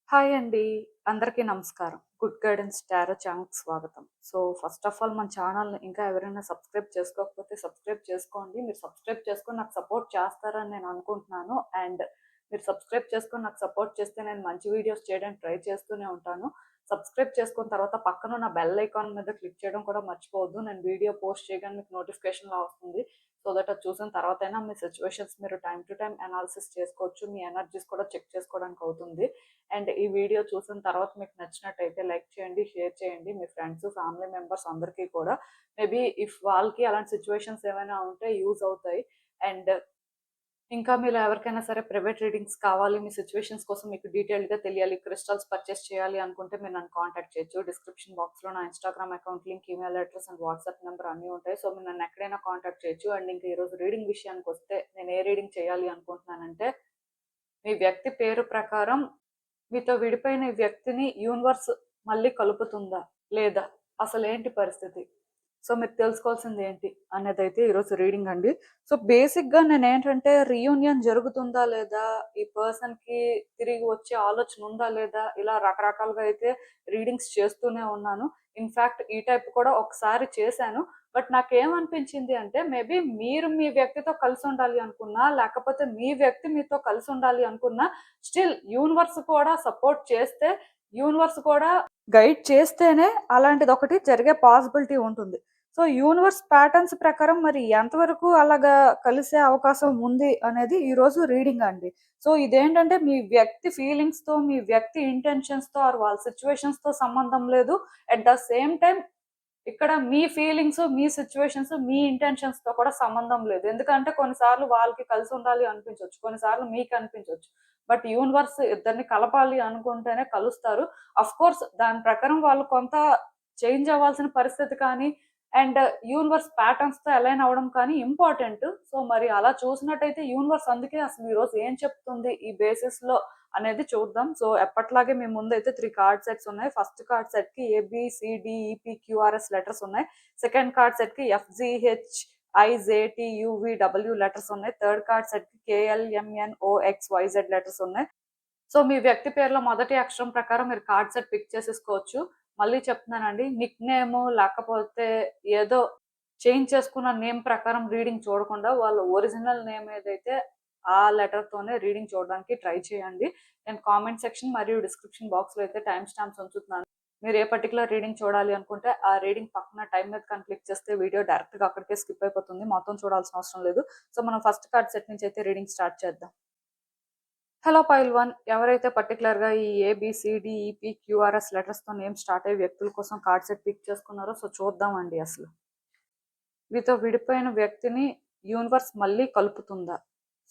Hi అండి. అందరికీ నమస్కారం. గుడ్ గైడెన్స్ టారో ఛానల్‌కి స్వాగతం. ఫస్ట్ ఆఫ్ ఆల్ మన ఛానల్‌ని ఇంకా ఎవరైనా సబ్స్క్రైబ్ చేసుకోకపోతే సబ్స్క్రైబ్ చేసుకోండి. మీరు సబ్స్క్రైబ్ చేసుకొని నాకు సపోర్ట్ చేస్తారని నేను అనుకుంటున్నాను. మీరు సబ్స్క్రైబ్ చేసుకొని నాకు సపోర్ట్ చేస్తే నేను మంచి వీడియోస్ చేయడానికి ట్రై చేస్తూనే ఉంటాను. సబ్స్క్రైబ్ చేసుకున్న తర్వాత పక్కనున్న బెల్ ఐకాన్ మీద క్లిక్ చేయడం కూడా మర్చిపోవద్దు. నేను వీడియో పోస్ట్ చేయగానే మీకు నోటిఫికేషన్‌లా వస్తుంది. సో దట్ అది చూసిన తర్వాతైనా మీ సిట్యుయేషన్స్ మీరు టైమ్ టు టైమ్ అనాలిసిస్ చేసుకోవచ్చు. మీ ఎనర్జీస్ కూడా చెక్ చేసుకోవడానికి అవుతుంది. ఈ వీడియో చూసిన తర్వాత మీకు నచ్చినట్టయితే లైక్ చేయండి, షేర్ చేయండి మీ ఫ్రెండ్స్, ఫ్యామిలీ మెంబర్స్ అందరికీ కూడా. మేబీ ఇఫ్ వాళ్ళకి అలాంటి సిచ్యువేషన్స్ ఏమైనా ఉంటే యూజ్ అవుతాయి. అండ్ ఇంకా మీరు ఎవరికైనా సరే ప్రైవేట్ రీడింగ్స్ కావాలి, మీ సిచ్యువేషన్స్ కోసం మీకు డీటెయిల్‌గా తెలియాలి, క్రిస్టల్స్ పర్చేస్ చేయాలి అనుకుంటే మీరు నన్ను కాంటాక్ట్ చేయొచ్చు. డిస్క్రిప్షన్ బాక్స్‌లో నా Instagram account link, email address and WhatsApp number అన్నీ ఉంటాయి. సో మీరు నన్ను ఎక్కడైనా కాంటాక్ట్ చేయొచ్చు. ఇంకా ఈరోజు రీడింగ్ విషయానికొస్తే నేను ఏ రీడింగ్ చేయాలి అనుకుంటున్నానంటే, మీ వ్యక్తి పేరు ప్రకారం మీతో విడిపోయిన ఈ వ్యక్తిని యూనివర్స్ మళ్ళీ కలుపుతుందా? లేదా? అసలేంటి పరిస్థితి? సో మీరు తెలుసుకోవాల్సింది ఏంటి అనేదైతే ఈరోజు రీడింగ్ అండి. సో బేసిక్‌గా నేనేంటంటే రీయూనియన్ జరుగుతుందా లేదా? ఈ పర్సన్‌కి తిరిగి వచ్చే ఆలోచన ఉందా లేదా? ఇలా రకరకాలుగా అయితే రీడింగ్స్ చేస్తూనే ఉన్నాను. ఇన్‌ఫాక్ట్ ఈ టైప్ కూడా ఒకసారి చేశాను. బట్ నాకేమనిపించింది అంటే మేబీ మీరు మీ వ్యక్తితో కలిసుండాలి అనుకున్నా, లేకపోతే మీ వ్యక్తి మీతో కలిసుండాలి అనుకున్నా, స్టిల్ యూనివర్స్ కూడా సపోర్ట్ చేస్తే, యూనివర్స్ కూడా గైడ్ చేస్తేనే అలాంటిదొకటి జరిగే పాసిబిలిటీ ఉంటుంది. సో యూనివర్స్ ప్యాటర్న్స్ ప్రకారం మరి ఎంతవరకు అలాగా కలిసే అవకాశం ఉంది అనేది ఈరోజు రీడింగ్ అండి. సో ఇదేంటంటే మీ వ్యక్తి ఫీలింగ్స్‌తో, మీ వ్యక్తి ఇంటెన్షన్స్‌తో ఆర్ వాళ్ళ సిట్యుయేషన్స్‌తో సంబంధం లేదు. అట్ ద సేమ్ టైమ్ ఇక్కడ మీ ఫీలింగ్స్, మీ సిట్యుయేషన్స్, మీ ఇంటెన్షన్స్‌తో కూడా సంబంధం లేదు. ఎందుకంటే కొన్నిసార్లు వాళ్ళకి కలిసుండాలి అనిపించొచ్చు. కొన్నిసార్లు మీకు అనిపించొచ్చు. బట్ యూనివర్స్ ఇద్దరిని కలపాలి అనుకుంటేనే కలుస్తారు. ఆఫ్‌కోర్స్ దాని ప్రకారం వాళ్ళు కొంత చేంజ్ అవ్వాల్సిన పరిస్థితి కానీ, అండ్ యూనివర్స్ ప్యాటర్న్స్‌తో అలైన్ అవ్వడం కానీ ఇంపార్టెంట్. సో మరి అలా చూసినట్టయితే యూనివర్స్ అందుకే అసలు ఈరోజు ఏం చెప్తుంది ఈ బేసిస్‌లో అనేది చూద్దాం. సో ఎప్పట్లాగే మీ ముందైతే 3 కార్డ్ సెట్స్ ఉన్నాయి. ఫస్ట్ కార్డ్ సెట్‌కి ఏబీసీడీఈపీక్యూఆర్ఎస్ లెటర్స్ ఉన్నాయి. సెకండ్ కార్డ్ సెట్‌కి ఎఫ్‌జీహెచ్‌ఐజేటీయూవీడబ్ల్యూ లెటర్స్ ఉన్నాయి. థర్డ్ కార్డ్ సెట్‌కి కేఎల్ఎంఎన్ఓఎక్స్‌వైజెడ్ లెటర్స్ ఉన్నాయి. సో మీ వ్యక్తి పేరులో మొదటి అక్షరం ప్రకారం మీరు కార్డ్ సెట్ పిక్ చేసేసుకోవచ్చు. మళ్ళీ చెప్తున్నానండి, నిక్ నేమ్ లేకపోతే ఏదో చేంజ్ చేసుకున్న నేమ్ ప్రకారం రీడింగ్ చూడకుండా వాళ్ళ ఒరిజినల్ నేమ్ ఏదైతే ఆ లెటర్‌తోనే రీడింగ్ చూడడానికి ట్రై చేయండి. నేను కామెంట్ సెక్షన్ మరియు డిస్క్రిప్షన్ బాక్స్‌లో అయితే టైమ్ స్టాంప్స్ ఉంచుతున్నాను. మీరు ఏ పర్టిక్యులర్ రీడింగ్ చూడాలి అనుకుంటే ఆ రీడింగ్ పక్కన టైమ్ మీద కానీ క్లిక్ చేస్తే వీడియో డైరెక్ట్‌గా అక్కడికే స్కిప్ అయిపోతుంది. మొత్తం చూడాల్సిన అవసరం లేదు. సో మనం ఫస్ట్ కార్డ్ సెట్ నుంచి అయితే రీడింగ్ స్టార్ట్ చేద్దాం. హలో పైల్ 1 ఎవరైతే పర్టికులర్‌గా ఈ ఏబీసీడీఈపీ క్యూఆర్ఎస్ లెటర్స్‌తో నేమ్ స్టార్ట్ అయ్యే వ్యక్తుల కోసం కార్డ్ సెట్ పిక్ చేసుకున్నారో సో చూద్దామండి అసలు. మీతో విడిపోయిన వ్యక్తిని యూనివర్స్ మళ్ళీ కలుపుతుందా?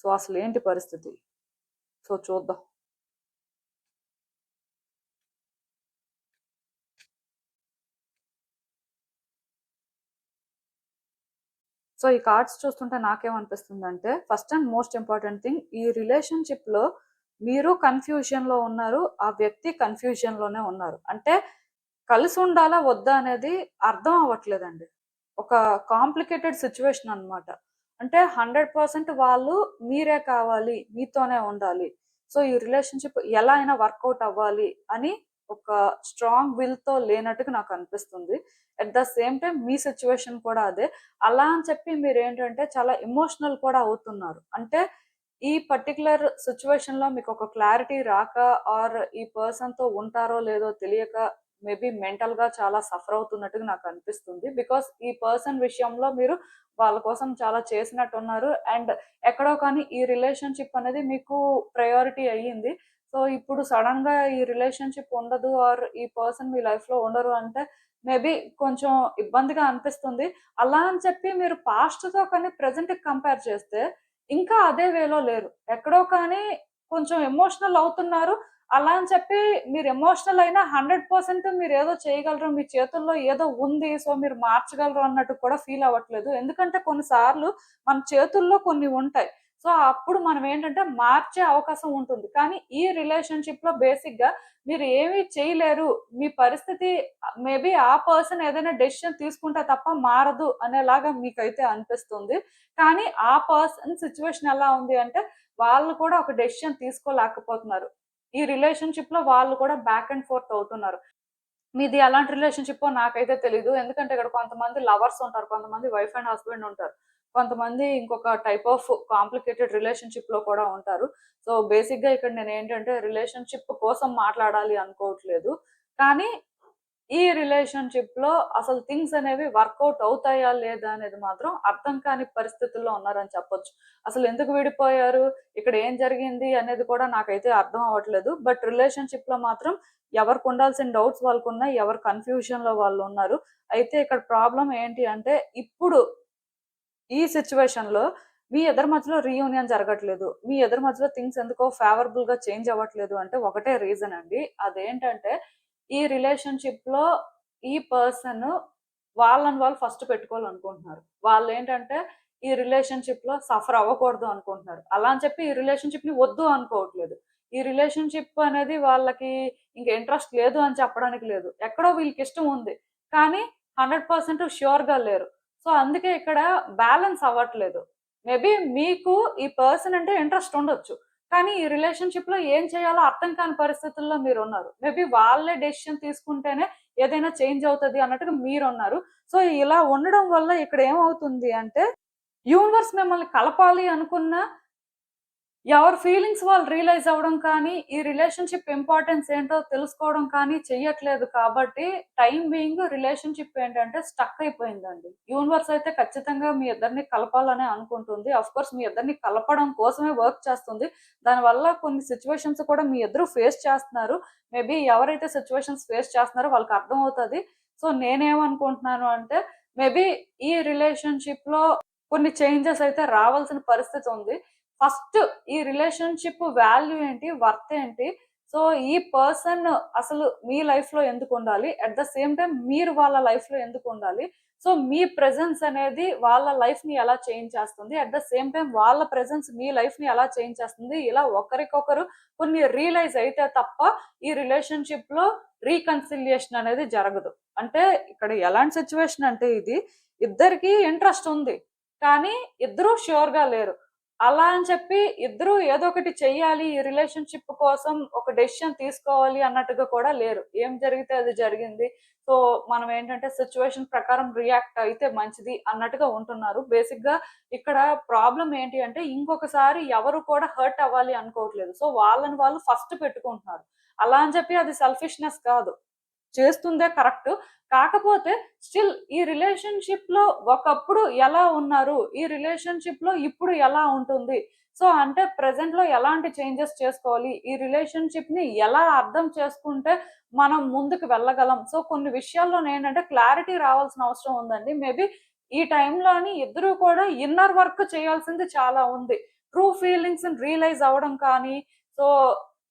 సో అసలు ఏంటి పరిస్థితి? సో చూద్దాం. సో ఈ కార్డ్స్ చూస్తుంటే నాకేమనిపిస్తుందంటే first and most important thing, ఈ రిలేషన్‌షిప్‌లో మీరు కన్‌ఫ్యూజన్‌లో ఉన్నారు. ఆ వ్యక్తి కన్‌ఫ్యూజన్‌లోనే ఉన్నారు. అంటే కలిసి ఉండాలా? వద్దా? అనేది అర్థం అవ్వట్లేదండి. ఒక కాంప్లికేటెడ్ సిట్యుయేషన్ అన్నమాట. అంటే 100% వాళ్ళు మీరే కావాలి, మీతోనే ఉండాలి. సో ఈ రిలేషన్‌షిప్ ఎలా అయినా వర్కౌట్ అవ్వాలి అని ఒక స్ట్రాంగ్ విల్‌తో లేనట్టుగా నాకు అనిపిస్తుంది. At the same time me situation కూడా అదే. అలా అని చెప్పి మీరేంటంటే చాలా ఎమోషనల్ కూడా అవుతున్నారు. అంటే ఈ పర్టిక్యులర్ సిట్యుయేషన్‌లో మీకొక క్లారిటీ రాక ఆర్ ఈ పర్సన్‌తో ఉంటారో లేదో తెలియక మేబీ మెంటల్‌గా చాలా సఫర్ అవుతున్నట్టుగా నాకు అనిపిస్తుంది. బికాస్ ఈ పర్సన్ విషయంలో మీరు వాళ్ళ కోసం చాలా చేసినట్టున్నారు. అండ్ ఎక్కడో కానీ ఈ రిలేషన్‌షిప్ అనేది మీకు ప్రయారిటీ అయ్యింది. సో ఇప్పుడు సడెన్‌గా ఈ రిలేషన్‌షిప్ ఉండదు ఆర్ ఈ పర్సన్ మీ లైఫ్‌లో ఉండరు అంటే మేబీ కొంచెం ఇబ్బందిగా అనిపిస్తుంది. అలా అని చెప్పి మీరు పాస్ట్‌తో కానీ ప్రెజెంట్‌కి కంపేర్ చేస్తే ఇంకా అదే వేలో లేరు. ఎక్కడో కానీ కొంచెం ఎమోషనల్ అవుతున్నారు. అలా అని చెప్పి మీరు ఎమోషనల్ అయినా 100% మీరేదో చేయగలరు. మీ చేతుల్లో ఏదో ఉంది. సో, మీరు మార్చగలరు అన్నట్టు కూడా ఫీల్ అవ్వట్లేదు. ఎందుకంటే కొన్ని సార్లు మన చేతుల్లో కొన్ని ఉంటాయి. సో, అప్పుడు మనం ఏంటంటే మార్చే అవకాశం ఉంటుంది. కానీ ఈ రిలేషన్‌షిప్‌లో బేసిక్‌గా మీరు ఏమీ చేయలేరు. మీ పరిస్థితి మేబీ ఆ పర్సన్ ఏదైనా డెసిషన్ తీసుకుంటే తప్ప మారదు అనేలాగా మీకైతే అనిపిస్తుంది. కానీ ఆ పర్సన్ సిట్యుయేషన్ ఎలా ఉంది అంటే వాళ్ళు కూడా ఒక డెసిషన్ తీసుకోలేకపోతున్నారు. ఈ రిలేషన్షిప్ లో వాళ్ళు కూడా బ్యాక్ అండ్ ఫోర్త్ అవుతున్నారు. మీది ఎలాంటి రిలేషన్‌షిప్పో నాకైతే తెలీదు. ఎందుకంటే ఇక్కడ కొంతమంది లవర్స్ ఉంటారు. కొంతమంది వైఫ్ అండ్ హస్బాండ్ ఉంటారు. కొంతమంది ఇంకొక టైప్ ఆఫ్ కాంప్లికేటెడ్ రిలేషన్‌షిప్‌లో కూడా ఉంటారు. సో, బేసిక్‌గా ఇక్కడ నేనేంటంటే రిలేషన్‌షిప్ కోసం మాట్లాడాలి అనుకోవట్లేదు. కానీ ఈ రిలేషన్‌షిప్‌లో అసలు థింగ్స్ అనేవి వర్కౌట్ అవుతాయా? లేదా? అనేది మాత్రం అర్థం కాని పరిస్థితుల్లో ఉన్నారని చెప్పొచ్చు. అసలు ఎందుకు విడిపోయారు? ఇక్కడ ఏం జరిగింది? అనేది కూడా నాకైతే అర్థం అవ్వట్లేదు. బట్ రిలేషన్‌షిప్‌లో మాత్రం ఎవరికి ఉండాల్సిన డౌట్స్ వాళ్ళకున్నాయి. ఎవరు కన్‌ఫ్యూజన్‌లో వాళ్ళున్నారు. అయితే ఇక్కడ ప్రాబ్లమ్ ఏంటి అంటే ఇప్పుడు ఈ సిట్యుయేషన్‌లో మీ ఇద్దరి మధ్యలో రీయూనియన్ జరగట్లేదు. మీ ఇద్దరి మధ్యలో థింగ్స్ ఎందుకో ఫేవరబుల్‌గా చేంజ్ అవ్వట్లేదు అంటే ఒకటే రీజన్ అండి. అదేంటంటే ఈ రిలేషన్‌షిప్‌లో ఈ పర్సన్ వాళ్ళని వాళ్ళు ఫస్ట్ పెట్టుకోవాలనుకుంటున్నారు. వాళ్ళేంటంటే ఈ రిలేషన్‌షిప్‌లో సఫర్ అవ్వకూడదు అనుకుంటున్నారు. అలా అని చెప్పి ఈ రిలేషన్‌షిప్‌ని వద్దు అనుకోవట్లేదు. ఈ రిలేషన్‌షిప్ అనేది వాళ్ళకి ఇంక ఇంట్రెస్ట్ లేదు అని చెప్పడానికి లేదు. ఎక్కడో వీళ్ళకిష్టం ఉంది. కానీ 100% ష్యూర్‌గా లేరు. సో, అందుకే ఇక్కడ బ్యాలెన్స్ అవ్వట్లేదు. మేబీ మీకు ఈ పర్సన్ అంటే ఇంట్రెస్ట్ ఉండొచ్చు. కానీ ఈ రిలేషన్‌షిప్‌లో ఏం చేయాలో అర్థం కాని పరిస్థితుల్లో మీరున్నారు. మేబీ వాళ్ళే డెసిషన్ తీసుకుంటేనే ఏదైనా చేంజ్ అవుతది అన్నట్టుగా మీరున్నారు. సో, ఇలా ఉండడం వల్ల ఇక్కడ ఏమవుతుంది అంటే, యూనివర్స్ మిమ్మల్ని కలపాలి అనుకున్న ఎవరి ఫీలింగ్స్ వాళ్ళు రియలైజ్ అవ్వడం కానీ, ఈ రిలేషన్‌షిప్ ఇంపార్టెన్స్ ఏంటో తెలుసుకోవడం కానీ చెయ్యట్లేదు కాబట్టి, టైమ్ బీయింగ్ రిలేషన్‌షిప్ ఏంటంటే స్టక్ అయిపోయిందండి. యూనివర్స్ అయితే ఖచ్చితంగా మీ ఇద్దరిని కలపాలనే అనుకుంటుంది. ఆఫ్‌కోర్స్ మీ ఇద్దరిని కలపడం కోసమే వర్క్ చేస్తుంది. దానివల్ల కొన్ని సిట్యుయేషన్స్ కూడా మీ ఇద్దరు ఫేస్ చేస్తున్నారు. మేబీ ఎవరైతే సిట్యుయేషన్స్ ఫేస్ చేస్తున్నారో వాళ్ళకి అర్థమవుతది. సో, నేనేమనుకుంటున్నాను అంటే, మేబీ ఈ రిలేషన్‌షిప్‌లో కొన్ని చేంజెస్ అయితే రావాల్సిన పరిస్థితి ఉంది. ఫస్ట్ ఈ రిలేషన్‌షిప్ వాల్యూ ఏంటి? వర్త్ ఏంటి? సో, ఈ పర్సన్ అసలు మీ లైఫ్‌లో ఎందుకుండాలి? అట్ ద సేమ్ టైమ్ మీరు వాళ్ళ లైఫ్‌లో ఎందుకుండాలి? సో, మీ ప్రెజెన్స్ అనేది వాళ్ళ లైఫ్‌ని ఎలా చేంజ్ చేస్తుంది? అట్ ద సేమ్ టైమ్ వాళ్ళ ప్రెజెన్స్ మీ లైఫ్‌ని ఎలా చేంజ్ చేస్తుంది? ఇలా ఒకరికొకరు కొన్ని రియలైజ్ అయితే తప్ప ఈ రిలేషన్‌షిప్‌లో రీకన్సిలియేషన్ అనేది జరగదు. అంటే ఇక్కడ ఎలాంటి సిట్యుయేషన్ అంటే ఇది ఇద్దరికీ ఇంట్రెస్ట్ ఉంది. కానీ ఇద్దరూ ష్యూర్‌గా లేరు. అలా అని చెప్పి ఇద్దరూ ఏదో ఒకటి చెయ్యాలి. ఈ రిలేషన్‌షిప్ కోసం ఒక డెసిషన్ తీసుకోవాలి అన్నట్టుగా కూడా లేరు. ఏం జరిగితే అది జరిగింది. సో, మనం ఏంటంటే సిట్యుయేషన్ ప్రకారం రియాక్ట్ అయితే మంచిది అన్నట్టుగా ఉంటున్నారు. బేసిక్‌గా ఇక్కడ ప్రాబ్లమ్ ఏంటి అంటే ఇంకొకసారి ఎవరు కూడా హర్ట్ అవ్వాలి అనుకోవట్లేదు. సో, వాళ్ళని వాళ్ళు ఫస్ట్ పెట్టుకుంటున్నారు. అలా అని చెప్పి అది సెల్ఫిష్‌నెస్ కాదు. చేస్తుందే కరెక్ట్. కాకపోతే స్టిల్ ఈ రిలేషన్‌షిప్‌లో ఒకప్పుడు ఎలా ఉన్నారు? ఈ రిలేషన్‌షిప్‌లో ఇప్పుడు ఎలా ఉంటుంది? సో, అంటే ప్రెజెంట్‌లో ఎలాంటి చేంజెస్ చేసుకోవాలి? ఈ రిలేషన్‌షిప్‌ని ఎలా అర్థం చేసుకుంటే మనం ముందుకు వెళ్ళగలం? సో, కొన్ని విషయాల్లోనేంటంటే క్లారిటీ రావాల్సిన అవసరం ఉందండి. మేబీ ఈ టైంలోని ఇద్దరు కూడా ఇన్నర్ వర్క్ చేయాల్సింది చాలా ఉంది. ట్రూ ఫీలింగ్స్‌ని రియలైజ్ అవ్వడం కానీ, సో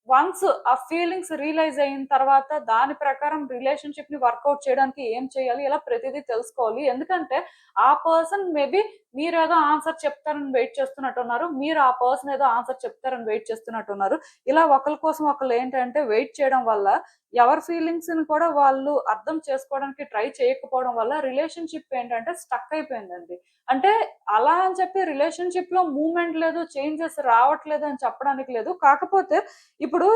వన్స్ ఆ ఫీలింగ్స్ రియలైజ్ అయిన తర్వాత దాని ప్రకారం రిలేషన్‌షిప్‌ని వర్కౌట్ చేయడానికి ఏం చేయాలి? ఇలా ప్రతిదీ తెలుసుకోవాలి. ఎందుకంటే ఆ పర్సన్ మేబీ మీరేదో ఆన్సర్ చెప్తారని వెయిట్ చేస్తున్నట్టున్నారు. మీరు ఆ పర్సన్ ఏదో ఆన్సర్ చెప్తారని వెయిట్ చేస్తున్నట్టున్నారు. ఇలా ఒకళ్ళ కోసం ఒకళ్ళు ఏంటంటే వెయిట్ చేయడం వల్ల ఎవరి ఫీలింగ్స్‌ని కూడా వాళ్ళు అర్థం చేసుకోవడానికి ట్రై చేయకపోవడం వల్ల రిలేషన్‌షిప్ ఏంటంటే స్టక్ అయిపోయిందండి. అంటే అలా అని చెప్పి రిలేషన్‌షిప్‌లో మూవ్‌మెంట్ లేదు, చేంజెస్ రావట్లేదు అని చెప్పడానికి లేదు. కాకపోతే ఇప్పుడు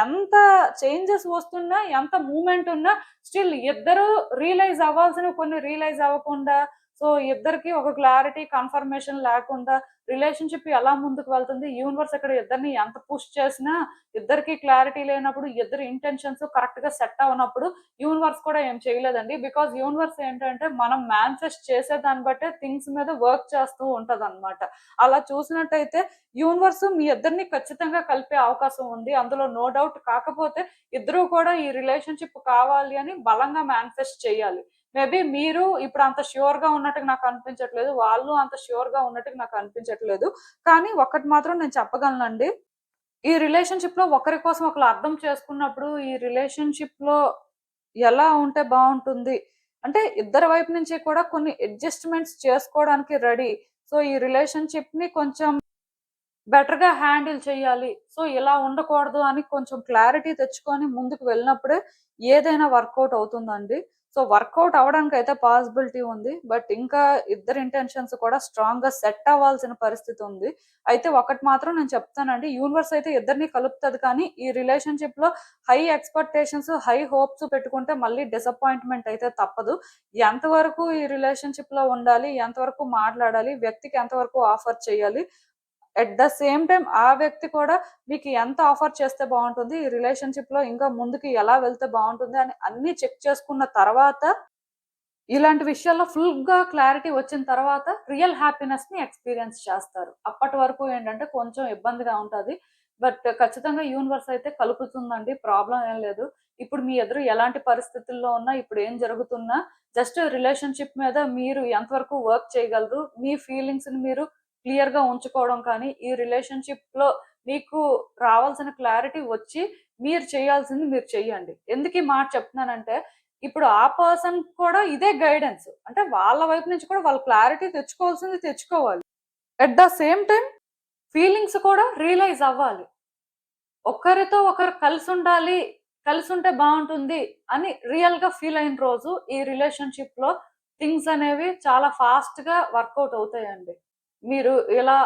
ఎంత చేంజెస్ వస్తున్నా, ఎంత మూవ్‌మెంట్ ఉన్నా స్టిల్ ఇద్దరు రియలైజ్ అవ్వాల్సినవి కొన్ని రియలైజ్ అవ్వకుండా, సో ఇద్దరికీ ఒక క్లారిటీ, కన్ఫర్మేషన్ లేకుండా రిలేషన్‌షిప్ ఎలా ముందుకు వెళ్తుంది? యూనివర్స్ ఇక్కడ ఇద్దరిని ఎంత పుష్ చేసినా ఇద్దరికీ క్లారిటీ లేనప్పుడు, ఇద్దరి ఇంటెన్షన్స్ కరెక్ట్‌గా సెట్ అవ్వనప్పుడు యూనివర్స్ కూడా ఏం చేయలేదండి. బికాజ్ యూనివర్స్ ఏంటంటే మనం మేనిఫెస్ట్ చేసే దాన్ని బట్టే థింగ్స్ మీద వర్క్ చేస్తూ ఉంటదనమాట. అలా చూసినట్టయితే యూనివర్స్ మీ ఇద్దరిని ఖచ్చితంగా కలిపే అవకాశం ఉంది. అందులో నో డౌట్. కాకపోతే ఇద్దరూ కూడా ఈ రిలేషన్‌షిప్ కావాలి అని బలంగా మేనిఫెస్ట్ చేయాలి. మేబీ మీరు ఇప్పుడు అంత ష్యూర్‌గా ఉన్నట్టుగా నాకు అనిపించట్లేదు. వాళ్ళు అంత ష్యూర్‌గా ఉన్నట్టుగా నాకు అనిపించట్లేదు. కానీ ఒక్కటి మాత్రం నేను చెప్పగలనండి. ఈ రిలేషన్‌షిప్‌లో ఒకరి కోసం ఒకళ్ళు అర్థం చేసుకున్నప్పుడు, ఈ రిలేషన్‌షిప్‌లో ఎలా ఉంటే బావుంటుంది? అంటే ఇద్దరి వైపు నుంచి కూడా కొన్ని అడ్జస్ట్‌మెంట్స్ చేసుకోవడానికి రెడీ. సో, ఈ రిలేషన్‌షిప్‌ని కొంచెం బెటర్‌గా హ్యాండిల్ చేయాలి. సో, ఇలా ఉండకూడదు అని కొంచెం క్లారిటీ తెచ్చుకొని ముందుకు వెళ్ళినప్పుడే ఏదైనా వర్కౌట్ అవుతుందండి. సో వర్కౌట్ అవ్వడానికి అయితే పాసిబిలిటీ ఉంది. బట్ ఇంకా ఇద్దరి ఇంటెన్షన్స్ కూడా స్ట్రాంగ్ గా సెట్ అవ్వాల్సిన పరిస్థితి ఉంది. అయితే ఒకటి మాత్రం నేను చెప్తానండి, యూనివర్స్ అయితే ఇద్దరిని కలుపుతుంది, కానీ ఈ రిలేషన్షిప్ లో హై ఎక్స్పెక్టేషన్స్, హై హోప్స్ పెట్టుకుంటే మళ్ళీ డిసప్పాయింట్మెంట్ అయితే తప్పదు. ఎంతవరకు ఈ రిలేషన్షిప్ లో ఉండాలి, ఎంతవరకు మాట్లాడాలి, వ్యక్తికి ఎంతవరకు ఆఫర్ చేయాలి, ఎట్ ద సేమ్ టైం ఆ వ్యక్తి కూడా మీకు ఎంత ఆఫర్ చేస్తే బాగుంటుంది, ఈ రిలేషన్షిప్ లో ఇంకా ముందుకు ఎలా వెళ్తే బాగుంటుంది అని అన్ని చెక్ చేసుకున్న తర్వాత, ఇలాంటి విషయాల్లో ఫుల్ గా క్లారిటీ వచ్చిన తర్వాత రియల్ హ్యాపీనెస్ ని ఎక్స్పీరియన్స్ చేస్తారు. అప్పటి వరకు ఏంటంటే కొంచెం ఇబ్బందిగా ఉంటది. బట్ ఖచ్చితంగా యూనివర్స్ అయితే కలుపుతుందండి, ప్రాబ్లం ఏం లేదు. ఇప్పుడు మీ ఎదురు ఎలాంటి పరిస్థితుల్లో ఉన్నా, ఇప్పుడు ఏం జరుగుతున్నా, జస్ట్ రిలేషన్షిప్ మీద మీరు ఎంతవరకు వర్క్ చేయగలరు, మీ ఫీలింగ్స్ ని మీరు క్లియర్ గా ఉంచుకోవడం కానీ, ఈ రిలేషన్షిప్ లో మీకు రావాల్సిన క్లారిటీ వచ్చి మీరు చేయాల్సింది మీరు చెయ్యండి. ఎందుకు ఈ మాట చెప్తున్నానంటే, ఇప్పుడు ఆ పర్సన్ కూడా ఇదే గైడెన్స్. అంటే వాళ్ళ వైపు నుంచి కూడా వాళ్ళు క్లారిటీ తెచ్చుకోవాల్సింది తెచ్చుకోవాలి. At the same time feelings కూడా రియలైజ్ అవ్వాలి. ఒకరితో ఒకరు కలిసి ఉండాలి, కలిసి ఉంటే బాగుంటుంది అని రియల్ గా ఫీల్ అయిన రోజు ఈ రిలేషన్షిప్ లో థింగ్స్ అనేవి చాలా ఫాస్ట్ గా వర్కౌట్ అవుతాయండి. మీరు ఇలా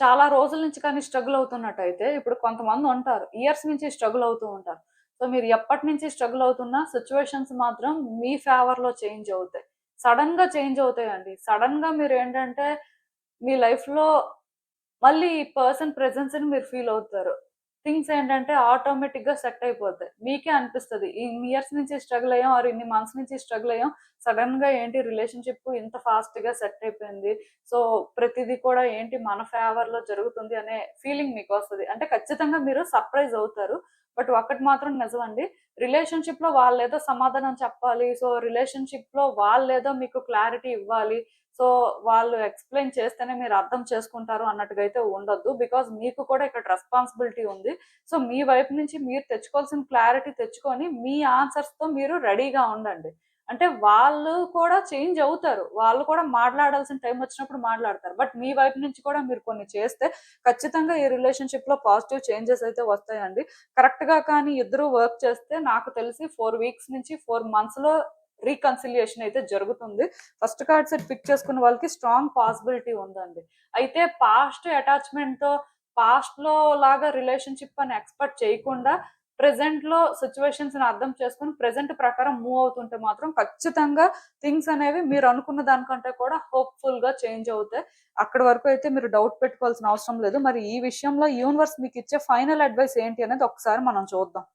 చాలా రోజుల నుంచి కానీ స్ట్రగుల్ అవుతున్నట్టయితే, ఇప్పుడు కొంతమంది ఉంటారు ఇయర్స్ నుంచి స్ట్రగుల్ అవుతూ ఉంటారు. సో మీరు ఎప్పటి నుంచి స్ట్రగుల్ అవుతున్నా సిచ్యువేషన్స్ మాత్రం మీ ఫేవర్ లో చేంజ్ అవుతాయి. సడన్ గా చేంజ్ అవుతాయండి. సడన్ గా మీరు ఏంటంటే మీ లైఫ్ లో మళ్ళీ ఈ పర్సన్ ప్రెజెన్స్ ని మీరు ఫీల్ అవుతారు. థింగ్స్ ఏంటంటే ఆటోమేటిక్ గా సెట్ అయిపోతాయి. మీకే అనిపిస్తది ఇన్ని ఇయర్స్ నుంచి స్ట్రగుల్ అయ్యాం ఆర్ ఇన్ని మంత్స్ నుంచి స్ట్రగుల్ అయ్యాం, సడన్ గా ఏంటి రిలేషన్షిప్ ఇంత ఫాస్ట్ గా సెట్ అయిపోయింది. సో ప్రతిదీ కూడా ఏంటి మన ఫేవర్ లో జరుగుతుంది అనే ఫీలింగ్ మీకు వస్తది. అంటే ఖచ్చితంగా మీరు సర్ప్రైజ్ అవుతారు. బట్ ఒకటి మాత్రం నిజమండి, రిలేషన్షిప్ లో వాళ్ళేదో సమాధానం చెప్పాలి, సో రిలేషన్షిప్ లో వాళ్ళేదో మీకు క్లారిటీ ఇవ్వాలి, సో వాళ్ళు ఎక్స్ప్లెయిన్ చేస్తేనే మీరు అర్థం చేసుకుంటారు అన్నట్టుగా అయితే ఉండొద్దు. బికాజ్ మీకు కూడా ఇక్కడ రెస్పాన్సిబిలిటీ ఉంది. సో మీ వైపు నుంచి మీరు తెచ్చుకోవాల్సిన క్లారిటీ తెచ్చుకొని మీ ఆన్సర్స్ తో మీరు రెడీగా ఉండండి. అంటే వాళ్ళు కూడా చేంజ్ అవుతారు, వాళ్ళు కూడా మాట్లాడాల్సిన టైం వచ్చినప్పుడు మాట్లాడతారు. బట్ మీ వైపు నుంచి కూడా మీరు కొన్ని చేస్తే ఖచ్చితంగా ఈ రిలేషన్షిప్ లో పాజిటివ్ చేంజెస్ అయితే వస్తాయండి. కరెక్ట్ గా కానీ ఇద్దరు వర్క్ చేస్తే నాకు తెలిసి 4 వీక్స్ నుంచి 4 మంత్స్ లో రీకన్సిలియేషన్ అయితే జరుగుతుంది. ఫస్ట్ కార్డ్ సెట్ పిక్ చేసుకున్న వాళ్ళకి స్ట్రాంగ్ పాసిబిలిటీ ఉందండి. అయితే పాస్ట్ అటాచ్మెంట్ తో పాస్ట్ లో లాగా రిలేషన్షిప్ అని ఎక్స్పెక్ట్ చేయకుండా ప్రెసెంట్ లో సిచ్యువేషన్స్ ని అర్థం చేసుకుని ప్రెసెంట్ ప్రకారం మూవ్ అవుతుంటే మాత్రం ఖచ్చితంగా థింగ్స్ అనేవి మీరు అనుకున్న దానికంటే కూడా హోప్ఫుల్ గా చేంజ్ అవుతాయి. అక్కడి వరకు అయితే మీరు డౌట్ పెట్టుకోవాల్సిన అవసరం లేదు. మరి ఈ విషయంలో యూనివర్స్ మీకు ఇచ్చే ఫైనల్ అడ్వైస్ ఏంటి అనేది ఒకసారి మనం చూద్దాం.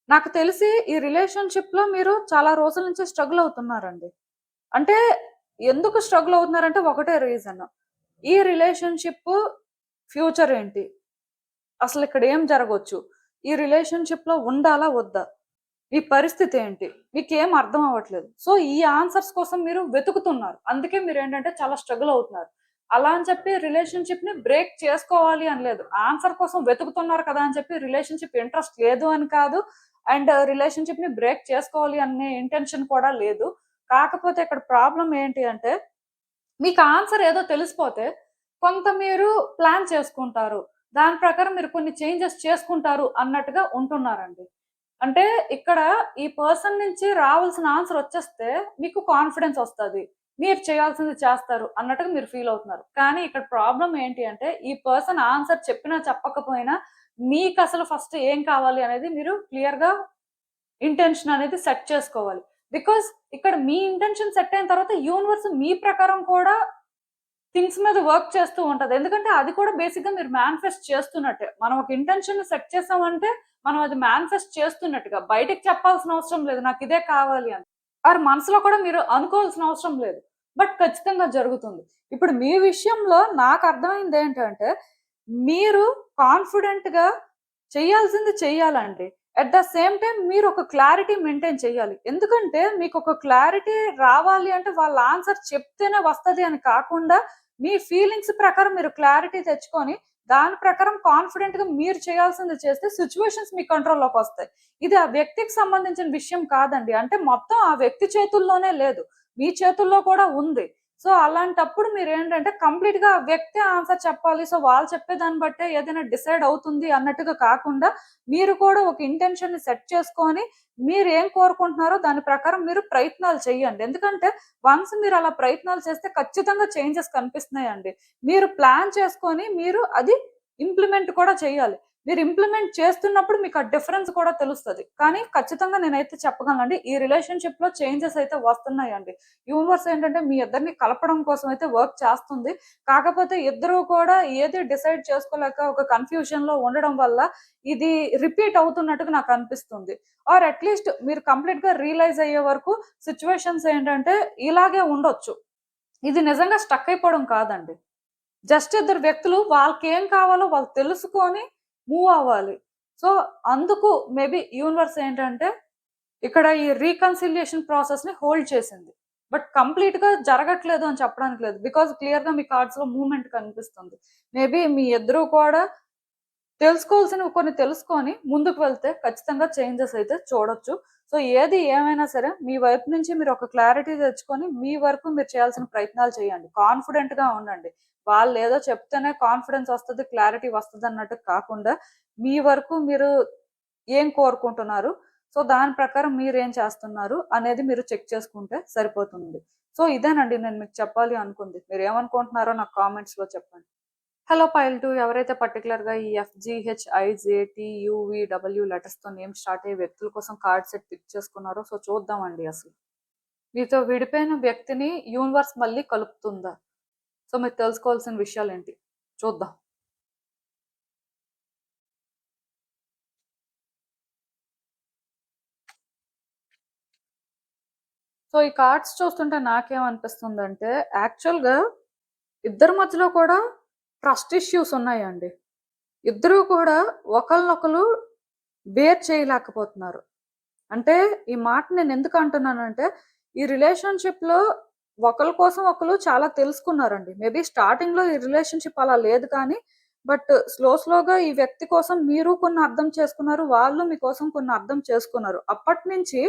నాకు తెలిసి ఈ రిలేషన్షిప్ లో మీరు చాలా రోజుల నుంచి స్ట్రగుల్ అవుతున్నారండి. అంటే ఎందుకు స్ట్రగుల్ అవుతున్నారంటే ఒకటే రీజన్, ఈ రిలేషన్షిప్ ఫ్యూచర్ ఏంటి, అసలు ఇక్కడ ఏం జరగవచ్చు, ఈ రిలేషన్షిప్ లో ఉండాలా వద్దా, మీ పరిస్థితి ఏంటి, మీకేం అర్థం అవ్వట్లేదు. సో ఈ ఆన్సర్స్ కోసం మీరు వెతుకుతున్నారు, అందుకే మీరు ఏంటంటే చాలా స్ట్రగుల్ అవుతున్నారు. అలా అని చెప్పి రిలేషన్షిప్ ని బ్రేక్ చేసుకోవాలి అని లేదు, ఆన్సర్ కోసం వెతుకుతున్నారు కదా అని చెప్పి రిలేషన్షిప్ ఇంట్రెస్ట్ లేదు అని కాదు, అండ్ రిలేషన్షిప్ ని బ్రేక్ చేసుకోవాలి అనే ఇంటెన్షన్ కూడా లేదు. కాకపోతే ఇక్కడ ప్రాబ్లం ఏంటి అంటే, మీకు ఆన్సర్ ఏదో తెలిసిపోతే కొంత మీరు ప్లాన్ చేసుకుంటారు, దాని ప్రకారం మీరు కొన్ని చేంజెస్ చేసుకుంటారు అన్నట్టుగా ఉంటున్నారండి. అంటే ఇక్కడ ఈ పర్సన్ నుంచి రావాల్సిన ఆన్సర్ వచ్చేస్తే మీకు కాన్ఫిడెన్స్ వస్తది, మీరు చేయాల్సింది చేస్తారు అన్నట్టుగా మీరు ఫీల్ అవుతున్నారు. కానీ ఇక్కడ ప్రాబ్లం ఏంటి అంటే, ఈ పర్సన్ ఆన్సర్ చెప్పినా చెప్పకపోయినా మీకు అసలు ఫస్ట్ ఏం కావాలి అనేది మీరు క్లియర్ గా ఇంటెన్షన్ అనేది సెట్ చేసుకోవాలి. బికాస్ ఇక్కడ మీ ఇంటెన్షన్ సెట్ అయిన తర్వాత యూనివర్స్ మీ ప్రకారం కూడా థింగ్స్ మీద వర్క్ చేస్తూ ఉంటది. ఎందుకంటే అది కూడా బేసిక్ గా మీరు మేనిఫెస్ట్ చేస్తున్నట్టే. మనం ఒక ఇంటెన్షన్ సెట్ చేసామంటే మనం అది మేనిఫెస్ట్ చేస్తున్నట్టుగా. బయటికి చెప్పాల్సిన అవసరం లేదు నాకు ఇదే కావాలి అని. ఆర్ మనసులో కూడా మీరు అనుకోవాల్సిన అవసరం లేదు. బట్ ఖచ్చితంగా జరుగుతుంది. ఇప్పుడు మీ విషయంలో నాకు అర్థమైంది ఏంటంటే, మీరు కాన్ఫిడెంట్ గా చేయాల్సింది చెయ్యాలండి. అట్ ద సేమ్ టైమ్ మీరు ఒక క్లారిటీ మెయింటైన్ చేయాలి. ఎందుకంటే మీకు ఒక క్లారిటీ రావాలి అంటే వాళ్ళ ఆన్సర్ చెప్తేనే వస్తది అని కాకుండా, మీ ఫీలింగ్స్ ప్రకారం మీరు క్లారిటీ తెచ్చుకొని దాని ప్రకారం కాన్ఫిడెంట్ గా మీరు చేయాల్సింది చేస్తే సిచ్యువేషన్స్ మీ కంట్రోల్లోకి వస్తాయి. ఇది ఆ వ్యక్తికి సంబంధించిన విషయం కాదండి. అంటే మొత్తం ఆ వ్యక్తి చేతుల్లోనే లేదు, మీ చేతుల్లో కూడా ఉంది. సో అలాంటప్పుడు మీరేంటంటే కంప్లీట్‌గా ఆ వ్యక్తే ఆన్సర్ చెప్పాలి. సో వాళ్ళు చెప్పే దాన్ని బట్టే ఏదైనా డిసైడ్ అవుతుంది అన్నట్టుగా కాకుండా, మీరు కూడా ఒక ఇంటెన్షన్‌ని సెట్ చేసుకొని, మీరేం కోరుకుంటున్నారో దాని ప్రకారం మీరు ప్రయత్నాలు చేయండి. ఎందుకంటే వన్స్ మీరు అలా ప్రయత్నాలు చేస్తే ఖచ్చితంగా చేంజెస్ కనిపిస్తున్నాయండి. మీరు ప్లాన్ చేసుకొని మీరు అది ఇంప్లిమెంట్ కూడా చేయాలి. మీరు ఇంప్లిమెంట్ చేస్తున్నప్పుడు మీకు ఆ డిఫరెన్స్ కూడా తెలుస్తది. కానీ ఖచ్చితంగా నేనైతే చెప్పగలనండి. ఈ రిలేషన్‌షిప్‌లో చేంజెస్ అయితే వస్తున్నాయండి. యూనివర్స్ ఏంటంటే మీ ఇద్దరిని కలపడం కోసం అయితే వర్క్ చేస్తుంది. కాకపోతే ఇద్దరు కూడా ఏది డిసైడ్ చేసుకోలేక ఒక కన్‌ఫ్యూజన్‌లో ఉండడం వల్ల ఇది రిపీట్ అవుతున్నట్టుగా నాకు అనిపిస్తుంది. ఆర్ అట్‌లీస్ట్ మీరు కంప్లీట్‌గా రియలైజ్ అయ్యే వరకు సిట్యుయేషన్స్ ఏంటంటే ఇలాగే ఉండొచ్చు. ఇది నిజంగా స్టక్ అయిపోవడం కాదండి. జస్ట్ ఇద్దరు వ్యక్తులు వాళ్ళకేం కావాలో వాళ్ళు తెలుసుకొని మూవ్ అవ్వాలి. సో, అందుకు మేబీ యూనివర్స్ ఏంటంటే ఇక్కడ ఈ రీకన్సిలియేషన్ ప్రాసెస్‌ని హోల్డ్ చేసింది. బట్ కంప్లీట్‌గా జరగట్లేదు అని చెప్పడానికి లేదు. బికాజ్ క్లియర్‌గా మీ కార్డ్స్‌లో మూవ్‌మెంట్ కనిపిస్తుంది. మేబీ మీ ఇద్దరు కూడా తెలుసుకోవాల్సినవి కొన్ని తెలుసుకొని ముందుకు వెళ్తే ఖచ్చితంగా చేంజెస్ అయితే చూడొచ్చు. సో, ఏది ఏమైనా సరే మీ వైపు నుంచి మీరు ఒక క్లారిటీ తెచ్చుకొని మీ వరకు మీరు చేయాల్సిన ప్రయత్నాలు చేయండి. కాన్ఫిడెంట్‌గా ఉండండి. వాళ్ళేదో చెప్తేనే కాన్ఫిడెన్స్ వస్తది, క్లారిటీ వస్తదన్నట్టు కాకుండా మీ వరకు మీరు ఏం కోరుకుంటున్నారు? సో, దాని ప్రకారం మీరేం చేస్తున్నారు అనేది మీరు చెక్ చేసుకుంటే సరిపోతుంది. సో, ఇదేనండి నేను మీకు చెప్పాలి అనుకుంది. మీరేమనుకుంటున్నారో నాకు కామెంట్స్‌లో చెప్పండి. హలో పైల్ 2 ఎవరైతే పర్టిక్యులర్‌గా ఈ ఎఫ్‌జీహెచ్, ఐజేటీ, యూవీడబ్ల్యూ లెటర్స్‌తో నేమ్ స్టార్ట్ అయ్యే వ్యక్తుల కోసం కార్డ్ సెట్ పిక్ చేసుకున్నారో సో చూద్దామండి అసలు. మీతో విడిపోయిన వ్యక్తిని యూనివర్స్ మళ్ళీ కలుపుతుందా? సో మీరు తెలుసుకోవాల్సిన విషయాలేంటి? చూద్దాం. సో ఈ కార్డ్స్ చూస్తుంటే నాకేమనిపిస్తుందంటే యాక్చువల్‌గా ఇద్దరి మధ్యలో కూడా ట్రస్ట్ ఇష్యూస్ ఉన్నాయండి. ఇద్దరూ కూడా ఒకళ్ళనొకళ్ళు బేర్ చేయలేకపోతున్నారు. అంటే ఈ మాట నేనెందుకు అంటున్నానంటే, ఈ రిలేషన్‌షిప్‌లో ఒకళ్ళ కోసం ఒకళ్ళు చాలా తెలుసుకున్నారండి. మేబీ స్టార్టింగ్‌లో ఈ రిలేషన్‌షిప్ అలా లేదు కానీ, బట్ స్లోగా ఈ వ్యక్తి కోసం మీరు కొన్ని అర్థం చేసుకున్నారు. వాళ్ళు మీకోసం కొన్ని అర్థం చేసుకున్నారు. అప్పటినుంచి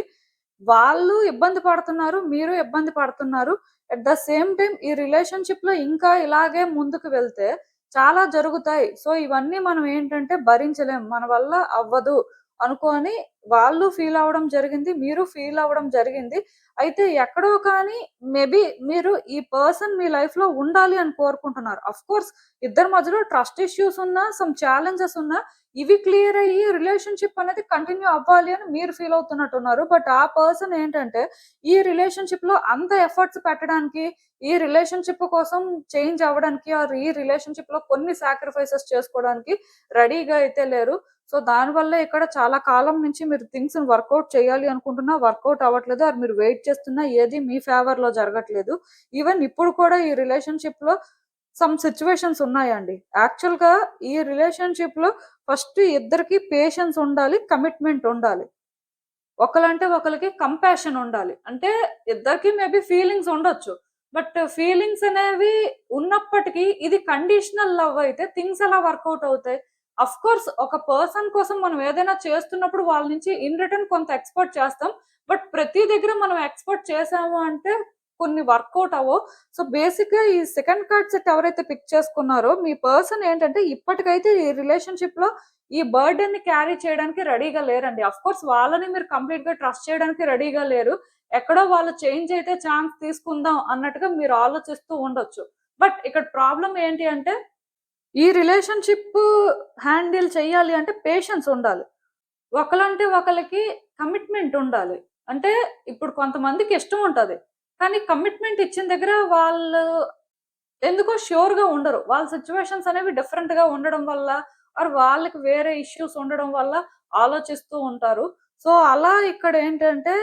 వాళ్ళు ఇబ్బంది పడుతున్నారు. మీరు ఇబ్బంది పడుతున్నారు. అట్ ద సేమ్ టైమ్ ఈ రిలేషన్‌షిప్‌లో ఇంకా ఇలాగే ముందుకు వెళ్తే చాలా జరుగుతాయి. సో, ఇవన్నీ మనం ఏంటంటే భరించలేం. మన వల్ల అవ్వదు అనుకోని వాళ్ళు ఫీల్ అవ్వడం జరిగింది. మీరు ఫీల్ అవ్వడం జరిగింది. అయితే ఎక్కడో కానీ మేబీ మీరు ఈ పర్సన్ మీ లైఫ్‌లో ఉండాలి అని కోరుకుంటున్నారు. ఆఫ్‌కోర్స్ ఇద్దరి మధ్యలో ట్రస్ట్ ఇష్యూస్ ఉన్నా, సమ్ ఛాలెంజెస్ ఉన్నా ఇవి క్లియర్ అయ్యి రిలేషన్‌షిప్ అనేది కంటిన్యూ అవ్వాలి అని మీరు ఫీల్ అవుతున్నట్టున్నారు. బట్ ఆ పర్సన్ ఏంటంటే ఈ రిలేషన్‌షిప్‌లో అంత ఎఫర్ట్స్ పెట్టడానికి, ఈ రిలేషన్‌షిప్ కోసం చేంజ్ అవ్వడానికి ఆర్ ఈ రిలేషన్‌షిప్‌లో కొన్ని సాక్రిఫైసెస్ చేసుకోవడానికి రెడీగా అయితే లేరు. సో, దానివల్లే ఇక్కడ చాలా కాలం నుంచి మీరు థింగ్స్‌ని వర్కౌట్ చేయాలి అనుకుంటున్నా వర్కౌట్ అవ్వట్లేదు. ఆర్ మీరు వెయిట్ చేస్తున్నా ఏది మీ ఫేవర్‌లో జరగట్లేదు. ఈవెన్ ఇప్పుడు కూడా ఈ రిలేషన్‌షిప్‌లో సమ్ సిట్యుయేషన్స్ ఉన్నాయండి. యాక్చువల్‌గా ఈ రిలేషన్‌షిప్‌లో ఫస్ట్ ఇద్దరికీ పేషెన్స్ ఉండాలి. కమిట్మెంట్ ఉండాలి. ఒకళ్ళంటే ఒకళ్ళకి కంపాషన్ ఉండాలి. అంటే ఇద్దరికీ మేబీ ఫీలింగ్స్ ఉండొచ్చు. బట్ ఫీలింగ్స్ అనేవి ఉన్నప్పటికీ ఇది కండిషనల్ లవ్ అయితే థింగ్స్ ఎలా వర్కౌట్ అవుతాయి? ఆఫ్‌కోర్స్ ఒక పర్సన్ కోసం మనం ఏదైనా చేస్తున్నప్పుడు వాళ్ళ నుంచి ఇన్ రిటర్న్ కొంత ఎక్స్‌పెక్ట్ చేస్తాం. బట్ ప్రతి దగ్గర మనం ఎక్స్‌పెక్ట్ చేసాము అంటే కొన్ని వర్కౌట్ అవ్వవు. సో, బేసిక్‌గా ఈ సెకండ్ కార్డ్ సెట్ ఎవరైతే పిక్ చేసుకున్నారో మీ పర్సన్ ఏంటంటే ఇప్పటికైతే ఈ రిలేషన్‌షిప్‌లో ఈ బర్డెన్‌ని క్యారీ చేయడానికి రెడీగా లేరండి. ఆఫ్‌కోర్స్ వాళ్ళని మీరు కంప్లీట్‌గా ట్రస్ట్ చేయడానికి రెడీగా లేరు. ఎక్కడో వాళ్ళు చేంజ్ అయితే ఛాన్స్ తీసుకుందాం అన్నట్టుగా మీరు ఆలోచిస్తూ ఉండొచ్చు. బట్ ఇక్కడ ప్రాబ్లమ్ ఏంటి అంటే, ఈ రిలేషన్‌షిప్ హ్యాండిల్ చేయాలి అంటే పేషెన్స్ ఉండాలి. ఒకళ్ళంటే ఒకళ్ళకి కమిట్మెంట్ ఉండాలి. అంటే ఇప్పుడు కొంతమందికి ఇష్టం ఉంటది. కానీ కమిట్మెంట్ ఇచ్చిన దగ్గర వాళ్ళు ఎందుకో ష్యూర్‌గా ఉండరు. వాళ్ళ సిట్యుయేషన్స్ అనేవి డిఫరెంట్‌గా ఉండడం వల్ల, ఆర్ వాళ్ళకి వేరే ఇష్యూస్ ఉండడం వల్ల ఆలోచిస్తూ ఉంటారు. సో, అలా ఇక్కడేంటంటే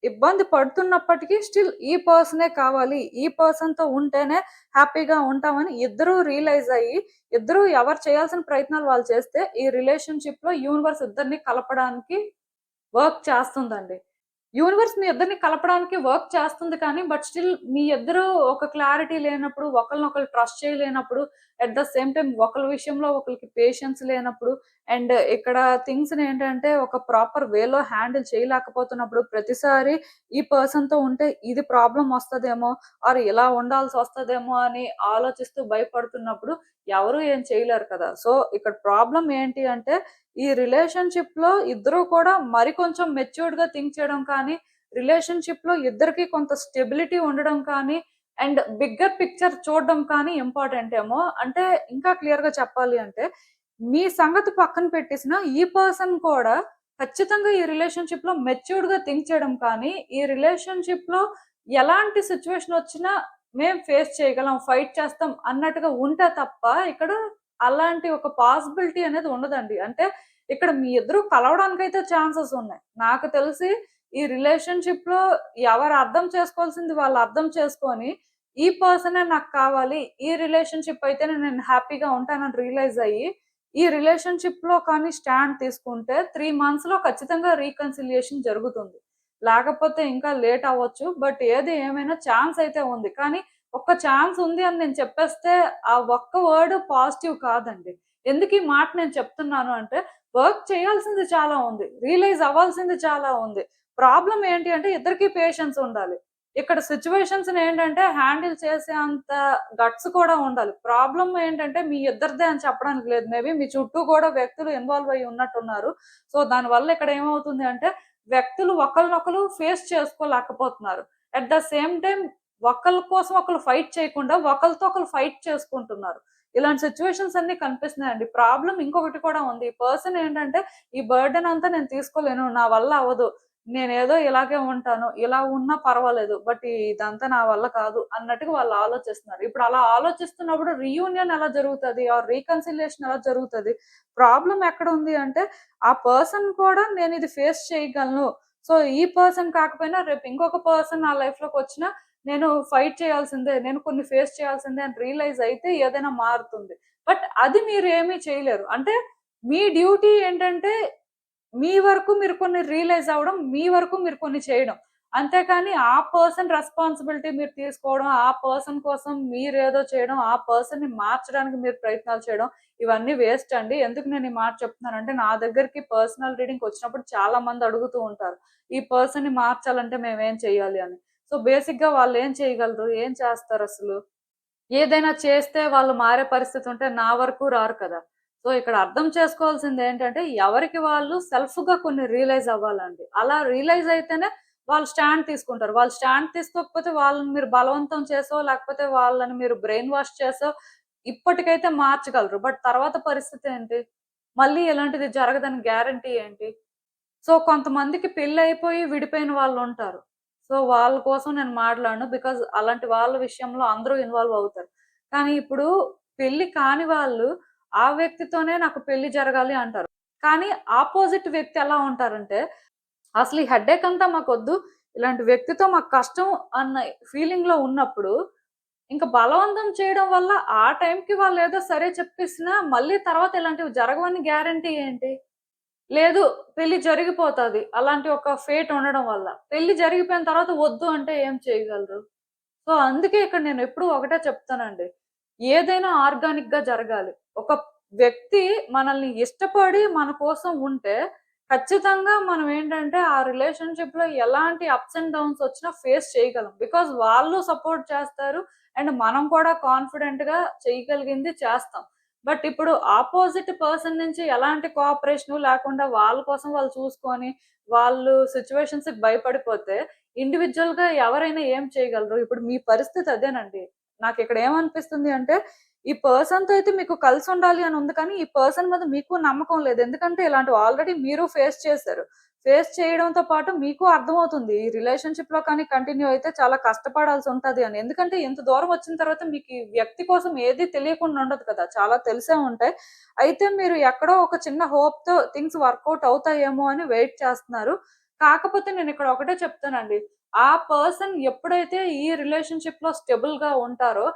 ఇబ్బంది పడుతున్నప్పటికీ స్టిల్ ఈ పర్సనే కావాలి. ఈ పర్సన్‌తో ఉంటేనే హ్యాపీగా ఉంటామని ఇద్దరూ రియలైజ్ అయ్యి, ఇద్దరూ ఎవరు చేయాల్సిన ప్రయత్నాలు వాళ్ళు చేస్తే ఈ రిలేషన్‌షిప్‌లో యూనివర్స్ ఇద్దరిని కలపడానికి వర్క్ చేస్తుందండి. యూనివర్స్ మీ ఇద్దరిని కలపడానికి వర్క్ చేస్తుంది కానీ బట్ స్టిల్ మీ ఇద్దరు ఒక క్లారిటీ లేనప్పుడు, ఒకళ్ళనొకళ్ళు ట్రస్ట్ చేయలేనప్పుడు, అట్ ద సేమ్ టైమ్ ఒకళ్ళ విషయంలో ఒకళ్ళకి పేషెన్స్ లేనప్పుడు, అండ్ ఇక్కడ థింగ్స్‌ని ఏంటంటే ఒక ప్రాపర్ వేలో హ్యాండిల్ చేయలేకపోతున్నప్పుడు, ప్రతిసారి ఈ పర్సన్‌తో ఉంటే ఇది ప్రాబ్లమ్ వస్తదేమో, ఆర్ ఇలా ఉండాల్సొస్తదేమో అని ఆలోచిస్తూ భయపడుతున్నప్పుడు ఎవరు ఏం చేయలేరు కదా! సో, ఇక్కడ ప్రాబ్లమ్ ఏంటి అంటే ఈ రిలేషన్‌షిప్‌లో ఇద్దరు కూడా మరి కొంచెం మెచ్యూర్డ్‌గా థింక్ చేయడం కానీ, రిలేషన్‌షిప్‌లో ఇద్దరికీ కొంత స్టెబిలిటీ ఉండడం కానీ, అండ్ బిగ్గర్ పిక్చర్ చూడడం కానీ ఇంపార్టెంట్ ఏమో. అంటే ఇంకా క్లియర్‌గా చెప్పాలి అంటే, మీ సంగతి పక్కన పెట్టేసిన ఈ పర్సన్ కూడా ఖచ్చితంగా ఈ రిలేషన్‌షిప్‌లో మెచ్యూర్డ్‌గా థింక్ చేయడం కానీ, ఈ రిలేషన్‌షిప్‌లో ఎలాంటి సిట్యుయేషన్ వచ్చినా మేము ఫేస్ చేయగలం, ఫైట్ చేస్తాం అన్నట్టుగా ఉంటే తప్ప ఇక్కడ అలాంటి ఒక పాసిబిలిటీ అనేది ఉండదండి. అంటే ఇక్కడ మీ ఇద్దరు కలవడానికైతే ఛాన్సెస్ ఉన్నాయి. నాకు తెలిసి ఈ రిలేషన్‌షిప్‌లో ఎవరు అర్థం చేసుకోవాల్సింది వాళ్ళు అర్థం చేసుకొని, ఈ పర్సనే నాకు కావాలి. ఈ రిలేషన్‌షిప్ అయితేనే నేను హ్యాపీగా ఉంటానని రియలైజ్ అయ్యి, ఈ రిలేషన్‌షిప్‌లో కానీ స్టాండ్ తీసుకుంటే 3 మంత్స్‌లో ఖచ్చితంగా రీకన్సిలియేషన్ జరుగుతుంది. లేకపోతే ఇంకా లేట్ అవ్వచ్చు. బట్ ఏది ఏమైనా ఛాన్స్ అయితే ఉంది. కానీ ఒక్క ఛాన్స్ ఉంది అని నేను చెప్పేస్తే ఆ ఒక్క వర్డ్ పాజిటివ్ కాదండి. ఎందుకు ఈ మాట నేను చెప్తున్నాను అంటే వర్క్ చేయాల్సింది చాలా ఉంది. రియలైజ్ అవ్వాల్సింది చాలా ఉంది. ప్రాబ్లమ్ ఏంటి అంటే ఇద్దరికీ పేషెన్స్ ఉండాలి. ఇక్కడ సిట్యుయేషన్స్‌ని ఏంటంటే హ్యాండిల్ చేసే అంత గట్స్ కూడా ఉండాలి. ప్రాబ్లమ్ ఏంటంటే మీ ఇద్దరిదే అని చెప్పడానికి లేదు. మేబీ మీ చుట్టూ కూడా వ్యక్తులు ఇన్వాల్వ్ అయ్యి ఉన్నట్టున్నారు. సో దానివల్ల ఇక్కడ ఏమవుతుంది అంటే వ్యక్తులు ఒకళ్ళనొకళ్ళు ఫేస్ చేసుకోలేకపోతున్నారు. అట్ ద సేమ్ టైమ్ ఒకళ్ళ కోసం ఒకళ్ళు ఫైట్ చేయకుండా ఒకళ్ళతో ఒకళ్ళు ఫైట్ చేసుకుంటున్నారు. ఇలాంటి సిట్యుయేషన్స్ అన్నీ కనిపిస్తున్నాయండి. ప్రాబ్లమ్ ఇంకొకటి కూడా ఉంది. ఈ పర్సన్ ఏంటంటే ఈ బర్డెన్ అంతా నేను తీసుకోలేను. నా వల్ల అవ్వదు. నేనేదో ఇలాగే ఉంటాను. ఇలా ఉన్నా పర్వాలేదు. బట్ ఇదంతా నా వల్ల కాదు అన్నట్టుగా వాళ్ళు ఆలోచిస్తున్నారు. ఇప్పుడు అలా ఆలోచిస్తున్నప్పుడు రీయూనియన్ ఎలా జరుగుతది? ఆర్ రీకన్సిలియేషన్ ఎలా జరుగుతది? ప్రాబ్లమ్ ఎక్కడుంది అంటే ఆ పర్సన్ కూడా నేనిది ఫేస్ చేయగలను. సో, ఈ పర్సన్ కాకపోయినా రేపు ఇంకొక పర్సన్ నా లైఫ్‌లోకొచ్చినా నేను ఫైట్ చేయాల్సిందే. నేను కొన్ని ఫేస్ చేయాల్సిందే అని రియలైజ్ అయితే ఏదైనా మారుతుంది. బట్ అది మీరేమీ చేయలేరు. అంటే మీ డ్యూటీ ఏంటంటే మీ వరకు మీరు కొన్ని రియలైజ్ అవ్వడం, మీ వరకు మీరు కొన్ని చేయడం. అంతేకాని ఆ పర్సన్ రెస్పాన్సిబిలిటీ మీరు తీసుకోవడం, ఆ పర్సన్ కోసం మీరేదో చేయడం, ఆ పర్సన్‌ని మార్చడానికి మీరు ప్రయత్నాలు చేయడం, ఇవన్నీ వేస్ట్ అండి. ఎందుకు నేను ఈ మాట చెప్తున్నానంటే, నా దగ్గరికి పర్సనల్ రీడింగ్‌కొచ్చినప్పుడు చాలా మంది అడుగుతూ ఉంటారు. ఈ పర్సన్‌ని మార్చాలంటే మేమేం చేయాలి అని. సో, బేసిక్‌గా వాళ్ళేం చేయగలరు? ఏం చేస్తారసలు? ఏదైనా చేస్తే వాళ్ళు మారే పరిస్థితుంటే నా వరకు రారు కదా! సో, ఇక్కడ అర్థం చేసుకోవాల్సిందేంటంటే, ఎవరికి వాళ్ళు సెల్ఫ్‌గా కొన్ని రియలైజ్ అవ్వాలండి. అలా రియలైజ్ అయితేనే వాళ్ళు స్టాండ్ తీసుకుంటారు. వాళ్ళు స్టాండ్ తీసుకోకపోతే వాళ్ళని మీరు బలవంతం చేసో, లేకపోతే వాళ్ళని మీరు బ్రెయిన్ వాష్ చేసో ఇప్పటికైతే మార్చగలరు. బట్ తర్వాత పరిస్థితేంటి? మళ్ళీ ఇలాంటిది జరగదని గ్యారంటీ ఏంటి? సో, కొంతమందికి పెళ్లయిపోయి విడిపోయిన వాళ్ళుంటారు. సో, వాళ్ళ కోసం నేను మాట్లాడను. బికాజ్ అలాంటి వాళ్ళ విషయంలో అందరూ ఇన్వాల్వ్ అవుతారు. కానీ ఇప్పుడు పెళ్లి కాని వాళ్ళు ఆ వ్యక్తితోనే నాకు పెళ్లి జరగాలి అంటారు. కానీ ఆపోజిట్ వ్యక్తి ఎలా ఉంటారంటే, అసలు ఈ హెడ్‌ఏక్ అంతా మాకొద్దు. ఇలాంటి వ్యక్తితో మాకు కష్టం అన్న ఫీలింగ్‌లో ఉన్నప్పుడు, ఇంక బలవంతం చేయడం వల్ల ఆ టైంకి వాళ్ళేదో సరే చెప్పేసినా, మళ్ళీ తర్వాత ఇలాంటివి జరగవని గ్యారంటీ ఏంటి? లేదు. పెళ్లి జరిగిపోతది. అలాంటి ఒక ఫేట్ ఉండడం వల్ల. పెళ్లి జరిగిపోయిన తర్వాత వద్దు అంటే ఏం చేయగలరు? సో, అందుకే ఇక్కడ నేనెప్పుడూ ఒకటే చెప్తానండి. ఏదైనా ఆర్గానిక్‌గా జరగాలి. ఒక వ్యక్తి మనల్ని ఇష్టపడి మన కోసం ఉంటే, ఖచ్చితంగా మనం ఏంటంటే, ఆ రిలేషన్‌షిప్‌లో ఎలాంటి అప్స్ అండ్ డౌన్స్ వచ్చినా ఫేస్ చేయగలం. బికాజ్ వాళ్ళు సపోర్ట్ చేస్తారు. అండ్ మనం కూడా కాన్ఫిడెంట్‌గా చేయగలిగింది చేస్తాం. బట్ ఇప్పుడు అపోజిట్ పర్సన్ నుంచి ఎలాంటి కోఆపరేషను లేకుండా వాళ్ళ కోసం వాళ్ళు చూసుకొని, వాళ్ళు సిట్యుయేషన్స్‌కి భయపడిపోతే ఇండివిడ్యుయల్‌గా ఎవరైనా ఏం చేయగలరు? ఇప్పుడు మీ పరిస్థితి అదేనండి. నాకిక్కడ ఏమనిపిస్తుంది అంటే, ఈ పర్సన్‌తో అయితే మీకు కలిసుండాలి అని ఉంది కానీ, ఈ పర్సన్ మీద మీకు నమ్మకం లేదు. ఎందుకంటే ఇలాంటివి ఆల్రెడీ మీరు ఫేస్ చేశారు. ఫేస్ చేయడంతో పాటు మీకు అర్థమవుతుంది. ఈ రిలేషన్‌షిప్‌లో కానీ కంటిన్యూ అయితే చాలా కష్టపడాల్సుంటది అని. ఎందుకంటే ఇంత దూరం వచ్చిన తర్వాత మీకు ఈ వ్యక్తి కోసం ఏది తెలియకుండా ఉండదు కదా! చాలా తెలిసే ఉంటాయి. అయితే మీరు ఎక్కడో ఒక చిన్న హోప్‌తో థింగ్స్ వర్కౌట్ అవుతాయేమో అని వెయిట్ చేస్తున్నారు. కాకపోతే నేనిక్కడ ఒకటే చెప్తానండి. ఆ పర్సన్ ఎప్పుడైతే ఈ రిలేషన్‌షిప్‌లో స్టెబుల్‌గా ఉంటారో,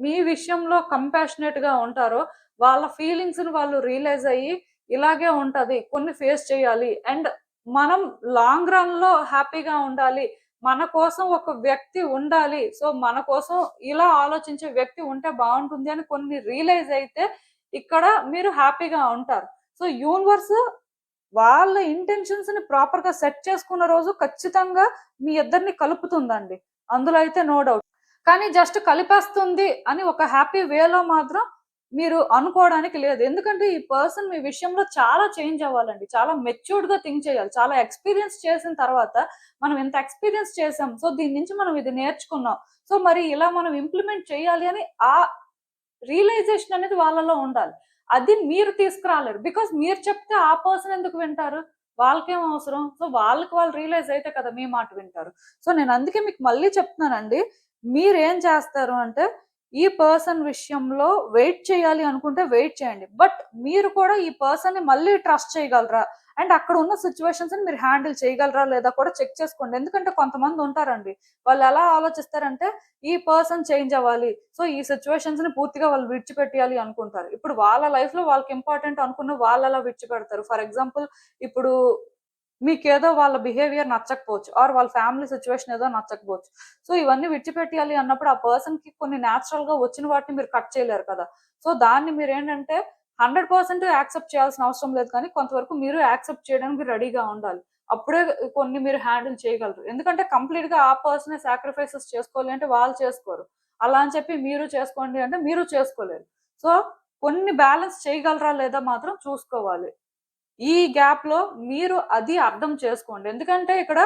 మీ విషయంలో కంపాషనేట్‌గా ఉంటారో, వాళ్ళ ఫీలింగ్స్‌ని వాళ్ళు రియలైజ్ అయ్యి, ఇలాగే ఉంటది. కొన్ని ఫేస్ చేయాలి. అండ్ మనం లాంగ్ రన్ లో హ్యాపీగా ఉండాలి, మన కోసం ఒక వ్యక్తి ఉండాలి, సో మన కోసం ఇలా ఆలోచించే వ్యక్తి ఉంటే బాగుంటుంది అని కొన్ని రియలైజ్ అయితే ఇక్కడ మీరు హ్యాపీగా ఉంటారు. సో యూనివర్స్ వాళ్ళ ఇంటెన్షన్స్ ని ప్రాపర్ గా సెట్ చేసుకున్న రోజు ఖచ్చితంగా మీ ఇద్దరిని కలుపుతుందండి, అందులో అయితే నో డౌట్. కానీ జస్ట్ కలిపేస్తుంది అని ఒక హ్యాపీ వేలో మాత్రం మీరు అనుకోవడానికి లేదు. ఎందుకంటే ఈ పర్సన్ మీ విషయంలో చాలా చేంజ్ అవ్వాలండి, చాలా మెచ్యూర్డ్ గా థింక్ చేయాలి. చాలా ఎక్స్పీరియన్స్ చేసిన తర్వాత మనం ఎంత ఎక్స్పీరియన్స్ చేసాం, సో దీని నుంచి మనం ఇది నేర్చుకున్నాం, సో మరి ఇలా మనం ఇంప్లిమెంట్ చేయాలి అని ఆ రియలైజేషన్ అనేది వాళ్ళలో ఉండాలి. అది మీరు తీసుకురాలేరు. బికాస్ మీరు చెప్తే ఆ పర్సన్ ఎందుకు వింటారు? వాళ్ళకేం అవసరం? సో వాళ్ళకి వాళ్ళు రియలైజ్ అయితే కదా మీ మాట వింటారు. సో నేను అందుకే మీకు మళ్ళీ చెప్తున్నానండి. మీరేం చేస్తారు అంటే ఈ పర్సన్ విషయంలో వెయిట్ చేయాలి అనుకుంటే వెయిట్ చేయండి. బట్ మీరు కూడా ఈ పర్సన్ ని మళ్ళీ ట్రస్ట్ చేయగలరా? అండ్ అక్కడ ఉన్న సిచ్యువేషన్స్ ని మీరు హ్యాండిల్ చేయగలరా లేదా కూడా చెక్ చేసుకోండి. ఎందుకంటే కొంతమంది ఉంటారండి. వాళ్ళు ఎలా ఆలోచిస్తారంటే ఈ పర్సన్ చేంజ్ అవ్వాలి, సో ఈ సిచ్యువేషన్స్ ని పూర్తిగా వాళ్ళు విడిచిపెట్టాలి అనుకుంటారు. ఇప్పుడు వాళ్ళ లైఫ్ లో వాళ్ళకి ఇంపార్టెంట్ అనుకున్న వాళ్ళు అలా విడిచిపెడతారు. ఫర్ ఎగ్జాంపుల్ ఇప్పుడు మీకేదో వాళ్ళ బిహేవియర్ నచ్చకపోవచ్చు, ఆర్ వాళ్ళ ఫ్యామిలీ సిచ్యువేషన్ ఏదో నచ్చకపోవచ్చు. సో ఇవన్నీ విడిచిపెట్టాలి అన్నప్పుడు ఆ పర్సన్ కి కొన్ని న్యాచురల్ గా వచ్చిన వాటిని మీరు కట్ చేయలేరు కదా. సో దాన్ని మీరు ఏంటంటే 100% యాక్సెప్ట్ చేయాల్సిన అవసరం లేదు, కానీ కొంతవరకు మీరు యాక్సెప్ట్ చేయడానికి రెడీగా ఉండాలి. అప్పుడే కొన్ని మీరు హ్యాండిల్ చేయగలరు. ఎందుకంటే కంప్లీట్ గా ఆ పర్సనే సాక్రిఫైసెస్ చేసుకోవాలి అంటే వాళ్ళు చేసుకోరు. అలా అని చెప్పి మీరు చేసుకోండి అంటే మీరు చేసుకోలేరు. సో కొన్ని బ్యాలెన్స్ చేయగలరా లేదా మాత్రం చూసుకోవాలి. ఈ గ్యాప్ లో మీరు అది అర్థం చేసుకోండి. ఎందుకంటే ఇక్కడ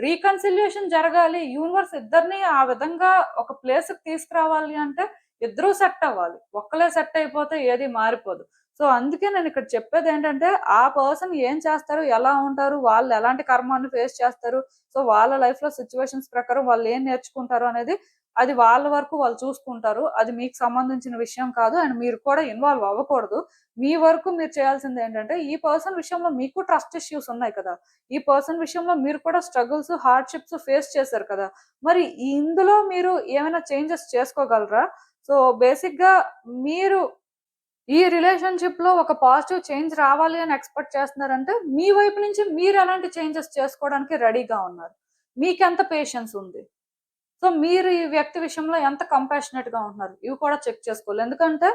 రీకన్సిలియేషన్ జరగాలి, యూనివర్స్ ఇద్దరిని ఆ విధంగా ఒక ప్లేస్ కి తీసుకురావాలి అంటే ఇద్దరూ సెట్ అవ్వాలి. ఒక్కలే సెట్ అయిపోతే ఏది మారిపోదు. సో అందుకే నేను ఇక్కడ చెప్పేది ఏంటంటే ఆ పర్సన్ ఏం చేస్తారు, ఎలా ఉంటారు, వాళ్ళు ఎలాంటి కర్మాన్ని ఫేస్ చేస్తారు, సో వాళ్ళ లైఫ్ లో సిచ్యువేషన్స్ ప్రకారం వాళ్ళు ఏం నేర్చుకుంటారు అనేది అది వాళ్ళ వరకు వాళ్ళు చూసుకుంటారు. అది మీకు సంబంధించిన విషయం కాదు, అండ్ మీరు కూడా ఇన్వాల్వ్ అవ్వకూడదు. మీ వరకు మీరు చేయాల్సింది ఏంటంటే ఈ పర్సన్ విషయంలో మీకు ట్రస్ట్ ఇష్యూస్ ఉన్నాయి కదా, ఈ పర్సన్ విషయంలో మీరు కూడా స్ట్రగుల్స్ హార్డ్షిప్స్ ఫేస్ చేశారు కదా, మరి ఇందులో మీరు ఏమైనా చేంజెస్ చేసుకోగలరా? సో బేసిక్ గా మీరు ఈ రిలేషన్షిప్ లో ఒక పాజిటివ్ చేంజ్ రావాలి అని ఎక్స్పెక్ట్ చేస్తున్నారంటే మీ వైపు నుంచి మీరు ఎలాంటి చేంజెస్ చేసుకోవడానికి రెడీగా ఉన్నారు, మీకు ఎంత పేషెన్స్ ఉంది, సో మీరు ఈ వ్యక్తి విషయంలో ఎంత కంపాషనేట్ గా ఉంటున్నారు, ఇవి కూడా చెక్ చేసుకోవాలి. ఎందుకంటే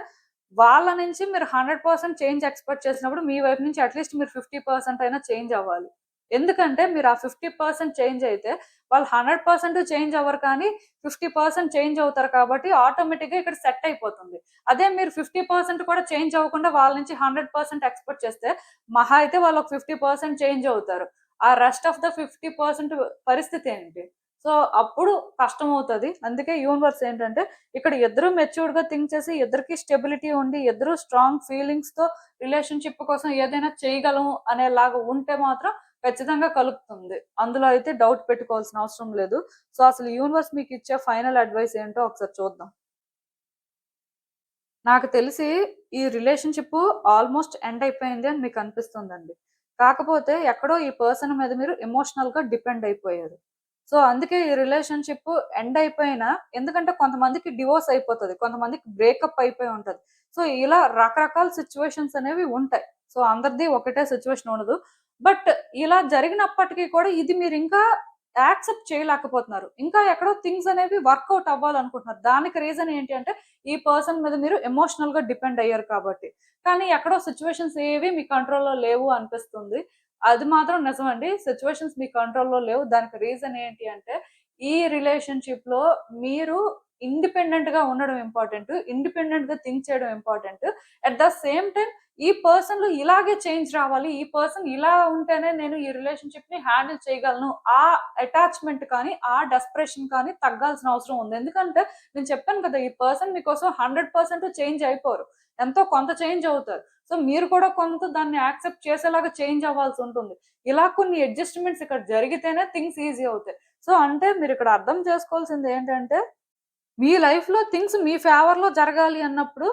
వాళ్ళ నుంచి మీరు 100% చేంజ్ ఎక్స్పెక్ట్ చేసినప్పుడు మీ వైపు నుంచి అట్లీస్ట్ మీరు 50% అయినా చేంజ్ అవ్వాలి. ఎందుకంటే మీరు ఆ 50% చేంజ్ అయితే వాళ్ళు 100% చేంజ్ అవ్వరు, కానీ 50% చేంజ్ అవుతారు కాబట్టి ఆటోమేటిక్ గా ఇక్కడ సెట్ అయిపోతుంది. అదే మీరు 50% కూడా చేంజ్ అవ్వకుండా వాళ్ళ నుంచి 100% ఎక్స్పెక్ట్ చేస్తే మహా అయితే వాళ్ళు ఒక 50% చేంజ్ అవుతారు. ఆ రెస్ట్ ఆఫ్ ద 50% పరిస్థితి ఏంటి? సో అప్పుడు కష్టం అవుతుంది. అందుకే యూనివర్స్ ఏంటంటే ఇక్కడ ఇద్దరు మెచ్యూర్డ్ గా థింక్ చేసి ఇద్దరికి స్టెబిలిటీ ఉండి ఇద్దరు స్ట్రాంగ్ ఫీలింగ్స్ తో రిలేషన్షిప్ కోసం ఏదైనా చేయగలము అనేలాగా ఉంటే మాత్రం ఖచ్చితంగా కలుపుతుంది. అందులో అయితే డౌట్ పెట్టుకోవాల్సిన అవసరం లేదు. సో అసలు యూనివర్స్ మీకు ఇచ్చే ఫైనల్ అడ్వైస్ ఏంటో ఒకసారి చూద్దాం. నాకు తెలిసి ఈ రిలేషన్షిప్ ఆల్మోస్ట్ ఎండ్ అయిపోయింది అని మీకు అనిపిస్తుందండి. కాకపోతే ఎక్కడో ఈ పర్సన్ మీద మీరు ఎమోషనల్ గా డిపెండ్ అయిపోయారు. సో అందుకే ఈ రిలేషన్షిప్ ఎండ్ అయిపోయినా, ఎందుకంటే కొంతమందికి డివోర్స్ అయిపోతుంది, కొంతమందికి బ్రేకప్ అయిపోయి ఉంటది. సో ఇలా రకరకాల సిచ్యువేషన్స్ అనేవి ఉంటాయి. సో అందరిది ఒకటే సిచ్యువేషన్ ఉండదు. బట్ ఇలా జరిగినప్పటికీ కూడా ఇది మీరు ఇంకా యాక్సెప్ట్ చేయలేకపోతున్నారు. ఇంకా ఎక్కడో థింగ్స్ అనేవి వర్కౌట్ అవ్వాలనుకుంటున్నారు. దానికి రీజన్ ఏంటి అంటే ఈ పర్సన్ మీద మీరు ఎమోషనల్ గా డిపెండ్ అయ్యారు కాబట్టి. కానీ ఎక్కడో సిచ్యువేషన్స్ ఏవి మీ కంట్రోల్లో లేవు అనిపిస్తుంది. అది మాత్రం నిజమండి. సిచ్యువేషన్స్ మీ కంట్రోల్‌లో లేవు. దానికి రీజన్ ఏంటి అంటే, ఈ రిలేషన్‌షిప్‌లో మీరు ఇండిపెండెంట్‌గా ఉండడం ఇంపార్టెంట్. ఇండిపెండెంట్‌గా థింక్ చేయడం important. At the same time ఈ పర్సన్‌లో ఇలాగే చేంజ్ రావాలి, ఈ పర్సన్ ఇలా ఉంటేనే నేను ఈ రిలేషన్‌షిప్‌ని హ్యాండిల్ చేయగలను. ఆ అటాచ్‌మెంట్ కానీ, ఆ డెస్పరేషన్ కానీ తగ్గాల్సిన అవసరం ఉంది. ఎందుకంటే నేను చెప్పాను కదా! ఈ పర్సన్ మీకోసం 100% చేంజ్ అయిపోరు. ఎంతో కొంత చేంజ్ అవుతారు. సో మీరు కూడా కొంత దాన్ని యాక్సెప్ట్ చేసేలాగా చేంజ్ అవ్వాల్సి ఉంటుంది. ఇలా కొన్ని అడ్జస్ట్‌మెంట్స్ ఇక్కడ జరిగితేనే థింగ్స్ ఈజీ అవుతాయి. సో అంటే మీరు ఇక్కడ అర్థం చేసుకోవాల్సింది ఏంటంటే, మీ లైఫ్‌లో థింగ్స్ మీ ఫేవర్‌లో జరగాలి అన్నప్పుడు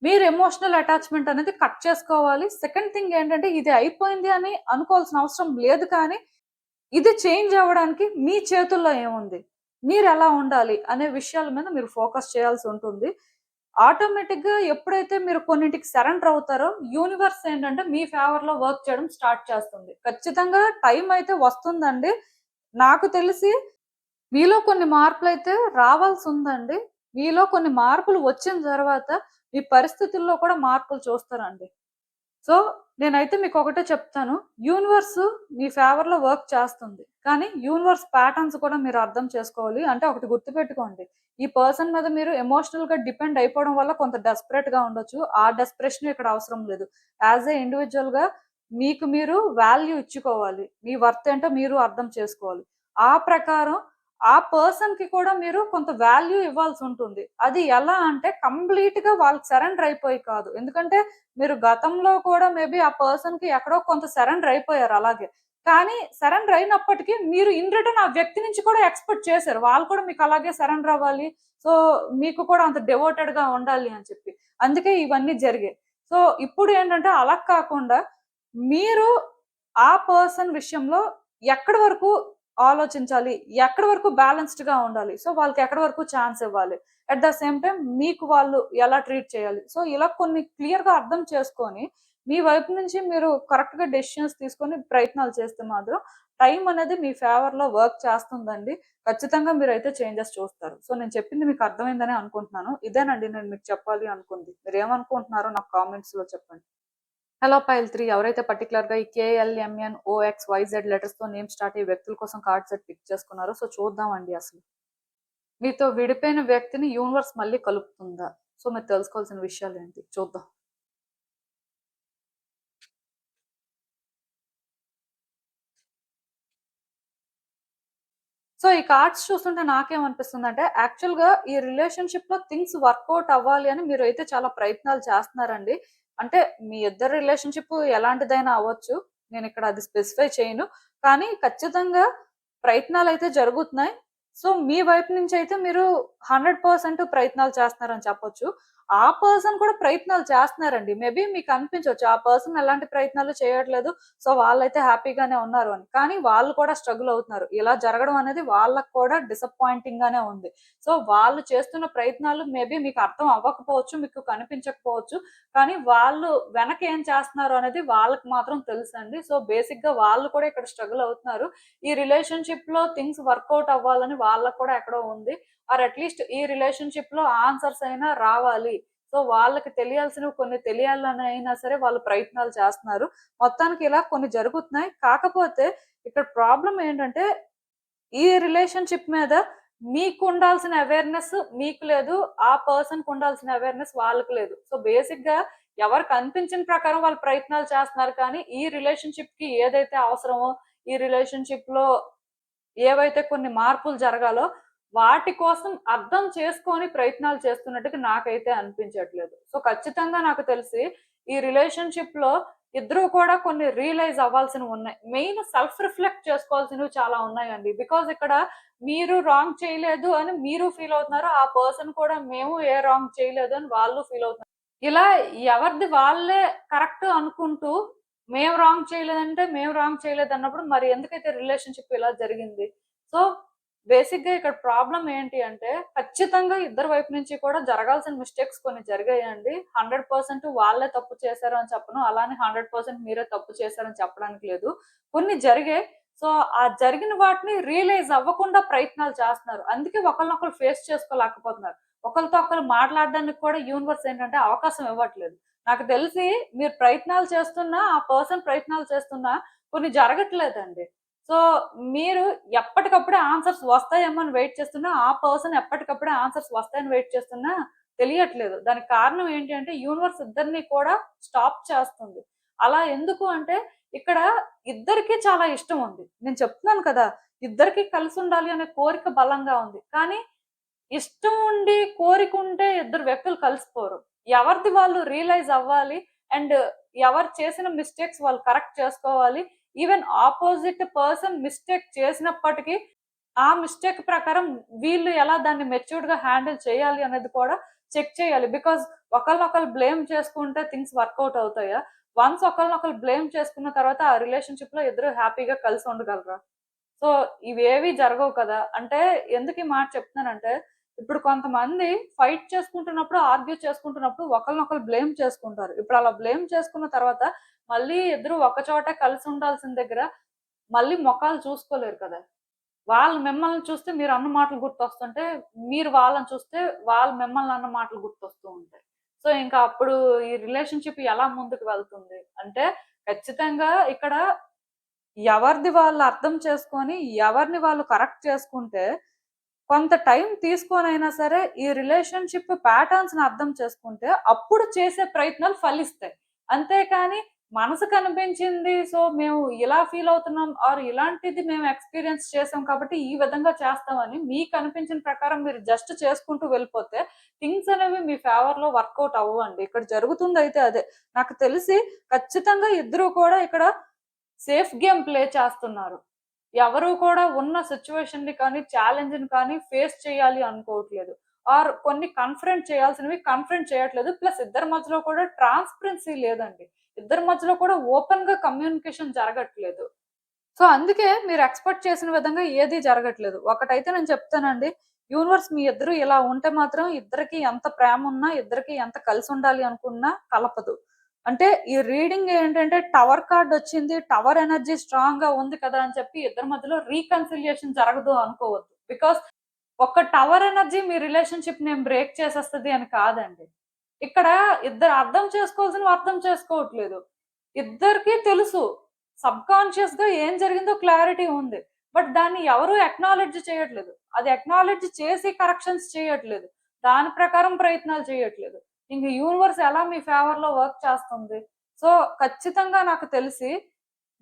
మీరు ఎమోషనల్ అటాచ్‌మెంట్ అనేది కట్ చేసుకోవాలి. సెకండ్ థింగ్ ఏంటంటే ఇది అయిపోయింది అని అనుకోవాల్సిన అవసరం లేదు, కానీ ఇది చేంజ్ అవ్వడానికి మీ చేతుల్లో ఏముంది? మీరెలా ఉండాలి అనే విషయాల మీద మీరు ఫోకస్ చేయాల్సి ఉంటుంది. ఆటోమేటిక్ గా ఎప్పుడైతే మీరు కొన్నింటికి సరెండర్ అవుతారో యూనివర్స్ ఏంటంటే మీ ఫేవర్ లో వర్క్ చేయడం స్టార్ట్ చేస్తుంది. ఖచ్చితంగా టైం అయితే వస్తుందండి. నాకు తెలిసి మీలో కొన్ని మార్పులైతే రావాల్సుందండి. మీలో కొన్ని మార్పులు వచ్చిన తర్వాత మీ పరిస్థితుల్లో కూడా మార్పులు చూస్తారండి. సో, నేనైతే మీకొకటే చెప్తాను. యూనివర్స్ మీ ఫేవర్‌లో వర్క్ చేస్తుంది. కానీ యూనివర్స్ ప్యాటర్న్స్ కూడా మీరు అర్థం చేసుకోవాలి. అంటే ఒకటి గుర్తుపెట్టుకోండి. ఈ పర్సన్ మీద మీరు ఎమోషనల్‌గా డిపెండ్ అయిపోవడం వల్ల కొంత డెస్పరేట్‌గా ఉండొచ్చు. ఆ డెస్పరేషన్ ఇక్కడ అవసరం లేదు. యాస్ ఎ ఇండివిడ్యుయల్‌గా మీకు మీరు వాల్యూ ఇచ్చుకోవాలి. మీ వర్త్ ఏంటో మీరు అర్థం చేసుకోవాలి. ఆ ప్రకారం ఆ పర్సన్‌కి కూడా మీరు కొంత వాల్యూ ఇవ్వాల్సుంటుంది. అది ఎలా అంటే కంప్లీట్‌గా వాళ్ళకి సరెండర్ అయిపోయి కాదు. ఎందుకంటే మీరు గతంలో కూడా మేబీ ఆ పర్సన్‌కి ఎక్కడో కొంత సరెండర్ అయిపోయారు అలాగే. కానీ సరెండర్ అయినప్పటికీ మీరు ఇన్ రిటర్న్ ఆ వ్యక్తి నుంచి కూడా ఎక్స్‌పెక్ట్ చేశారు. వాళ్ళు కూడా మీకు అలాగే సరెండర్ అవ్వాలి. సో, మీకు కూడా అంత డివోటెడ్‌గా ఉండాలి అని చెప్పి. అందుకే ఇవన్నీ జరిగాయి. సో, ఇప్పుడు ఏంటంటే అలా కాకుండా మీరు ఆ పర్సన్ విషయంలో ఎక్కడి వరకు ఆలోచించాలి? ఎక్కడి వరకు బ్యాలెన్స్‌డ్‌గా ఉండాలి? సో, వాళ్ళకి ఎక్కడి వరకు ఛాన్స్ ఇవ్వాలి? అట్ ద సేమ్ టైమ్ మీకు వాళ్ళు ఎలా ట్రీట్ చేయాలి? సో, ఇలా కొన్ని క్లియర్‌గా అర్థం చేసుకొని, మీ వైపు నుంచి మీరు కరెక్ట్‌గా డెసిషన్స్ తీసుకొని ప్రయత్నాలు చేస్తే మాత్రం టైం అనేది మీ ఫేవర్‌లో వర్క్ చేస్తుందండి. ఖచ్చితంగా మీరైతే చేంజెస్ చూస్తారు. సో, నేను చెప్పింది మీకు అర్థమైందనే అనుకుంటున్నాను. ఇదేనండి నేను మీకు చెప్పాలి అనుకుంది. మీరేమనుకుంటున్నారో నాకు కామెంట్స్‌లో చెప్పండి. హలో పైల్ 3 ఎవరైతే పర్టిక్యులర్‌గా ఈ కేఎల్ఎంఎన్, ఓఎక్స్, వైజెడ్ లెటర్స్‌తో నేమ్ స్టార్ట్ అయ్యే వ్యక్తుల కోసం కార్డ్ సెట్ పిక్ చేసుకున్నారో సో చూద్దామండి అసలు. మీతో విడిపోయిన వ్యక్తిని యూనివర్స్ మళ్ళీ కలుపుతుందా? సో మీరు తెలుసుకోవాల్సిన విషయాలేంటి? చూద్దాం. సో ఈ కార్డ్స్ చూస్తుంటే నాకేమనిపిస్తుందంటే యాక్చువల్‌గా ఈ రిలేషన్‌షిప్‌లో థింగ్స్ వర్కౌట్ అవ్వాలి అని మీరైతే చాలా ప్రయత్నాలు చేస్తున్నారండి. అంటే మీ ఇద్దరి రిలేషన్‌షిప్ ఎలాంటిదైనా అవ్వచ్చు. నేనిక్కడ అది స్పెసిఫై చేయను. కానీ ఖచ్చితంగా ప్రయత్నాలైతే జరుగుతున్నాయి. సో మీ వైపు నుంచయితే మీరు 100% ప్రయత్నాలు చేస్తున్నారని చెప్పొచ్చు. ఆ పర్సన్ కూడా ప్రయత్నాలు చేస్తున్నారండి. మేబీ మీకు అనిపించొచ్చు ఆ పర్సన్ ఎలాంటి ప్రయత్నాలు చేయట్లేదు. సో వాళ్ళైతే హ్యాపీగానే ఉన్నారు అని. కానీ వాళ్ళు కూడా స్ట్రగుల్ అవుతున్నారు. ఇలా జరగడం అనేది వాళ్ళకి కూడా డిసప్పాయింటింగ్ గానే ఉంది. సో వాళ్ళు చేస్తున్న ప్రయత్నాలు మేబీ మీకు అర్థం అవ్వకపోవచ్చు, మీకు కనిపించకపోవచ్చు. కానీ వాళ్ళు వెనక ఏం చేస్తున్నారు అనేది వాళ్ళకి మాత్రం తెలుసండి. సో బేసిక్‌గా వాళ్ళు కూడా ఇక్కడ స్ట్రగుల్ అవుతున్నారు. ఈ రిలేషన్‌షిప్‌లో థింగ్స్ వర్కౌట్ అవ్వాలని వాళ్ళకి కూడా ఎక్కడో ఉంది. ఆర్ అట్‌లీస్ట్ ఈ రిలేషన్‌షిప్‌లో ఆన్సర్స్ అయినా రావాలి. సో వాళ్ళకి తెలియాల్సినవి కొన్ని తెలియాలని అయినా సరే వాళ్ళు ప్రయత్నాలు చేస్తున్నారు. మొత్తానికి ఇలా కొన్ని జరుగుతున్నాయి. కాకపోతే ఇక్కడ ప్రాబ్లమ్ ఏంటంటే, ఈ రిలేషన్‌షిప్ మీద మీకుండాల్సిన అవేర్‌నెస్ మీకు లేదు. ఆ పర్సన్‌కి ఉండాల్సిన అవేర్‌నెస్ వాళ్ళకి లేదు. సో, బేసిక్‌గా ఎవరు కనిపించిన ప్రకారం వాళ్ళు ప్రయత్నాలు చేస్తున్నారు కానీ, ఈ రిలేషన్‌షిప్‌కి ఏదైతే అవసరమో, ఈ రిలేషన్‌షిప్‌లో ఏవైతే కొన్ని మార్పులు జరగాలో, వాటి కోసం అర్థం చేసుకొని ప్రయత్నాలు చేస్తున్నట్టుగా నాకైతే అనిపించట్లేదు. సో, ఖచ్చితంగా నాకు తెలిసి ఈ రిలేషన్‌షిప్‌లో ఇద్దరు కూడా కొన్ని రియలైజ్ అవ్వాల్సినవున్నాయి. మెయిన్ సెల్ఫ్ రిఫ్లెక్ట్ చేసుకోవాల్సినవి చాలా ఉన్నాయండి. బికాజ్ ఇక్కడ మీరు రాంగ్ చేయలేదు అని మీరు ఫీల్ అవుతున్నారు. ఆ పర్సన్ కూడా మేము ఏ రాంగ్ చేయలేదు అని వాళ్ళు ఫీల్ అవుతున్నారు. ఇలా ఎవరిది వాళ్ళే కరెక్ట్ అనుకుంటూ, మేము రాంగ్ చేయలేదంటే, మేము రాంగ్ చేయలేదన్నప్పుడు మరి ఎందుకైతే రిలేషన్‌షిప్ ఇలా జరిగింది? సో, బేసిక్‌గా ఇక్కడ ప్రాబ్లమ్ ఏంటి అంటే, ఖచ్చితంగా ఇద్దరి వైపు నుంచి కూడా జరగాల్సిన మిస్టేక్స్ కొన్ని జరిగాయండి. 100% వాళ్ళే తప్పు చేశారు అని చెప్పను. అలానే 100% మీరే తప్పు చేశారని చెప్పడానికి లేదు. కొన్ని జరిగాయి. సో, ఆ జరిగిన వాటిని రియలైజ్ అవ్వకుండా ప్రయత్నాలు చేస్తున్నారు. అందుకే ఒకళ్ళనొకళ్ళు ఫేస్ చేసుకోలేకపోతున్నారు. ఒకళ్ళతో ఒకళ్ళు మాట్లాడడానికి కూడా యూనివర్స్ ఏంటంటే అవకాశం ఇవ్వట్లేదు. నాకు తెలిసి మీరు ప్రయత్నాలు చేస్తున్నా, ఆ పర్సన్ ప్రయత్నాలు చేస్తున్నా కొన్ని జరగట్లేదండి. సో, మీరు ఎప్పటికప్పుడే ఆన్సర్స్ వస్తాయేమో అని వెయిట్ చేస్తున్నా, ఆ పర్సన్ ఎప్పటికప్పుడే ఆన్సర్స్ వస్తాయని వెయిట్ చేస్తున్నా తెలియట్లేదు. దానికి కారణం ఏంటి అంటే యూనివర్స్ ఇద్దరిని కూడా స్టాప్ చేస్తుంది. అలా ఎందుకు అంటే ఇక్కడ ఇద్దరికీ చాలా ఇష్టం ఉంది. నేను చెప్తున్నాను కదా! ఇద్దరికీ కలిసుండాలి అనే కోరిక బలంగా ఉంది. కానీ ఇష్టం ఉండి, కోరికుంటే ఇద్దరు వ్యక్తులు కలిసిపోరు. ఎవరిది వాళ్ళు రియలైజ్ అవ్వాలి. అండ్ ఎవరు చేసిన మిస్టేక్స్ వాళ్ళు కరెక్ట్ చేసుకోవాలి. ఈవెన్ ఆపోజిట్ పర్సన్ మిస్టేక్ చేసినప్పటికీ, ఆ మిస్టేక్ ప్రకారం వీళ్ళు ఎలా దాన్ని మెచ్యూర్డ్‌గా హ్యాండిల్ చేయాలి అనేది కూడా చెక్ చేయాలి. బికాజ్ ఒకళ్ళనొకళ్ళు బ్లేమ్ చేసుకుంటే థింగ్స్ వర్కౌట్ అవుతాయా? వన్స్ ఒకళ్ళనొకళ్ళు బ్లేమ్ చేసుకున్న తర్వాత ఆ రిలేషన్‌షిప్‌లో ఇద్దరు హ్యాపీగా కలిసి ఉండగలరా? సో, ఇవేవి జరగవు కదా! అంటే ఎందుకు ఈ మాట చెప్తున్నానంటే, ఇప్పుడు కొంతమంది ఫైట్ చేసుకుంటున్నప్పుడు, ఆర్గ్యూ చేసుకుంటున్నప్పుడు ఒకళ్ళనొకళ్ళు బ్లేమ్ చేసుకుంటారు. ఇప్పుడు అలా బ్లేమ్ చేసుకున్న తర్వాత మళ్ళీ ఇద్దరు ఒక చోటే కలిసి ఉండాల్సిన దగ్గర మళ్ళీ మొఖాలు చూసుకోలేరు కదా! వాళ్ళు మిమ్మల్ని చూస్తే మీరు అన్న మాటలు గుర్తొస్తుంటే, మీరు వాళ్ళని చూస్తే వాళ్ళు మిమ్మల్ని అన్న మాటలు గుర్తొస్తూ ఉంటాయి. సో, ఇంకా అప్పుడు ఈ రిలేషన్‌షిప్ ఎలా ముందుకు వెళ్తుంది? అంటే ఖచ్చితంగా ఇక్కడ ఎవరిది వాళ్ళు అర్థం చేసుకొని, ఎవరిని వాళ్ళు కరెక్ట్ చేసుకుంటే, కొంత టైం తీసుకొనైనా సరే ఈ రిలేషన్‌షిప్ ప్యాటర్న్స్‌ని అర్థం చేసుకుంటే, అప్పుడు చేసే ప్రయత్నాలు ఫలిస్తాయి. అంతేకాని మనసుకు అనిపించింది సో, మేము ఇలా ఫీల్ అవుతున్నాం ఆర్ ఇలాంటిది మేము ఎక్స్‌పీరియన్స్ చేసాం కాబట్టి ఈ విధంగా చేస్తామని మీకు అనిపించిన ప్రకారం మీరు జస్ట్ చేసుకుంటూ వెళ్ళిపోతే, థింగ్స్ అనేవి మీ ఫేవర్‌లో వర్కౌట్ అవ్వవండి. ఇక్కడ జరుగుతుందయితే అదే. నాకు తెలిసి ఖచ్చితంగా ఇద్దరు కూడా ఇక్కడ సేఫ్ గేమ్ ప్లే చేస్తున్నారు. ఎవరు కూడా ఉన్న సిట్యుయేషన్‌ని కానీ, ఛాలెంజ్‌ని కానీ ఫేస్ చేయాలి అనుకోవట్లేదు. ఆర్ కొన్ని కన్ఫ్రంట్ చేయాల్సినవి కన్ఫ్రంట్ చేయట్లేదు. ప్లస్ ఇద్దరి మధ్యలో కూడా ట్రాన్స్‌పరెన్సీ లేదండి. ఇద్దరి మధ్యలో కూడా ఓపెన్‌గా కమ్యూనికేషన్ జరగట్లేదు. సో, అందుకే మీరు ఎక్స్‌పెక్ట్ చేసిన విధంగా ఏది జరగట్లేదు. ఒకటైతే నేను చెప్తానండి. యూనివర్స్ మీ ఇద్దరు ఇలా ఉంటే మాత్రం ఇద్దరికీ ఎంత ప్రేమున్నా, ఇద్దరికీ ఎంత కలిసుండాలి అనుకున్నా కలపదు. అంటే ఈ రీడింగ్ ఏంటంటే టవర్ కార్డ్ వచ్చింది. టవర్ ఎనర్జీ స్ట్రాంగ్‌గా ఉంది కదా! అని చెప్పి ఇద్దరి మధ్యలో రీకన్సిలియేషన్ జరగదు అనుకోవద్దు. బికాజ్ ఒక టవర్ ఎనర్జీ మీ రిలేషన్‌షిప్‌ని ఏం బ్రేక్ చేసేస్తది అని కాదండి. ఇక్కడ ఇద్దరు అర్థం చేసుకోవాల్సినవి అర్థం చేసుకోవట్లేదు. ఇద్దరికీ తెలుసు. సబ్‌కాన్షియస్‌గా ఏం జరిగిందో క్లారిటీ ఉంది. బట్ దాన్ని ఎవరు అక్నాలెడ్జ్ చేయట్లేదు. అది అక్నాలెడ్జ్ చేసి కరెక్షన్స్ చేయట్లేదు. దాని ప్రకారం ప్రయత్నాలు చేయట్లేదు. ఇంక యూనివర్స్ ఎలా మీ ఫేవర్‌లో వర్క్ చేస్తుంది. సో, ఖచ్చితంగా నాకు తెలిసి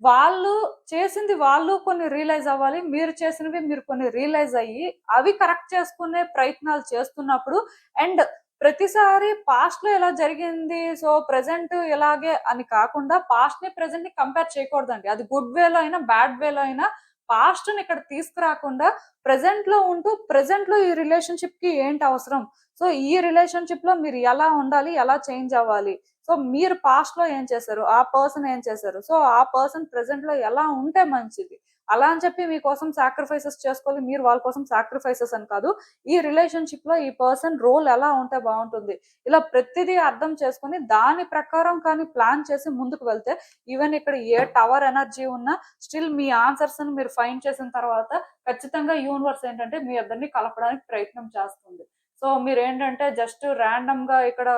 వాళ్ళు చేసింది వాళ్ళు కొన్ని రియలైజ్ అవ్వాలి. మీరు చేసినవి మీరు కొన్ని రియలైజ్ అయ్యి, అవి కరెక్ట్ చేసుకునే ప్రయత్నాలు చేస్తున్నప్పుడు అండ్ ప్రతిసారి పాస్ట్‌లో ఇలా జరిగింది. సో, ప్రెజెంట్ ఇలాగే అని కాకుండా పాస్ట్‌ని, ప్రెజెంట్‌ని కంపేర్ చేయకూడదండి. అది గుడ్ వేలో అయినా, బ్యాడ్ వేలో అయినా పాస్ట్‌ని ఇక్కడ తీసుకురాకుండా ప్రెజెంట్‌లో ఉంటూ, ప్రెజెంట్‌లో ఈ రిలేషన్‌షిప్‌కి ఏంటి అవసరం? సో, ఈ రిలేషన్‌షిప్‌లో మీరు ఎలా ఉండాలి? ఎలా చేంజ్ అవ్వాలి? సో, మీరు పాస్ట్‌లో ఏం చేశారు? ఆ పర్సన్ ఏం చేశారు? సో, ఆ పర్సన్ ప్రెజెంట్‌లో ఎలా ఉంటే మంచిది? అలా అని చెప్పి మీకోసం సాక్రిఫైసెస్ చేసుకోవాలి. మీరు వాళ్ళ కోసం సాక్రిఫైసెస్ అని కాదు. ఈ రిలేషన్‌షిప్‌లో ఈ పర్సన్ రోల్ ఎలా ఉంటే బావుంటుంది? ఇలా ప్రతిదీ అర్థం చేసుకొని దాని ప్రకారం కానీ ప్లాన్ చేసి ముందుకు వెళ్తే ఈవెన్ ఇక్కడ ఏ టవర్ ఎనర్జీ ఉన్నా స్టిల్ మీ ఆన్సర్స్‌ని మీరు ఫైండ్ చేసిన తర్వాత ఖచ్చితంగా యూనివర్స్ ఏంటంటే మీ ఇద్దరిని కలపడానికి ప్రయత్నం చేస్తుంది. సో, మీరేంటంటే జస్ట్ ర్యాండమ్‌గా ఇక్కడ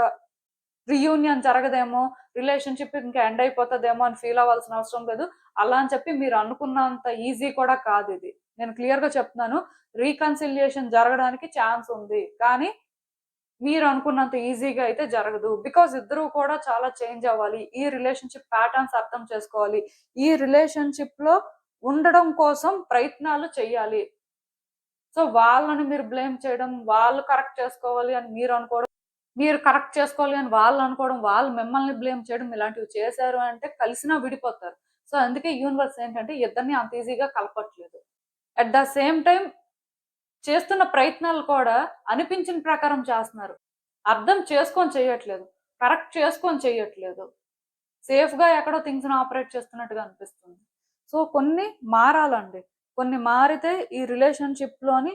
రీయూనియన్ జరగదేమో, రిలేషన్‌షిప్ ఇంకా ఎండ్ అయిపోతదేమో అని ఫీల్ అవ్వాల్సిన అవసరం లేదు. అలా అని చెప్పి మీరు అనుకున్నంత ఈజీ కూడా కాదిది. నేను క్లియర్‌గా చెప్తున్నాను. రీకన్సిలియేషన్ జరగడానికి ఛాన్స్ ఉంది. కానీ మీరు అనుకున్నంత ఈజీగా అయితే జరగదు. బికాజ్ ఇద్దరు కూడా చాలా చేంజ్ అవ్వాలి. ఈ రిలేషన్‌షిప్ ప్యాటర్న్స్ అర్థం చేసుకోవాలి. ఈ రిలేషన్‌షిప్‌లో ఉండడం కోసం ప్రయత్నాలు చెయ్యాలి. సో, వాళ్ళని మీరు బ్లేమ్ చేయడం, వాళ్ళు కరెక్ట్ చేసుకోవాలి అని మీరు అనుకోవడం, మీరు కరెక్ట్ చేసుకోవాలి అని వాళ్ళు అనుకోవడం, వాళ్ళు మిమ్మల్ని బ్లేమ్ చేయడం ఇలాంటివి చేశారు అంటే కలిసినా విడిపోతారు. సో, అందుకే యూనివర్స్ ఏంటంటే ఇద్దరిని అంత ఈజీగా కలపట్లేదు. అట్ ద సేమ్ టైమ్ చేస్తున్న ప్రయత్నాలు కూడా అనిపించిన ప్రకారం చేస్తున్నారు. అర్థం చేసుకొని చేయట్లేదు. కరెక్ట్ చేసుకొని చేయట్లేదు. సేఫ్‌గా ఎక్కడో థింగ్స్‌ని ఆపరేట్ చేస్తున్నట్టుగా అనిపిస్తుంది. సో, కొన్ని మారాలండి. కొన్ని మారితే ఈ రిలేషన్‌షిప్‌లోని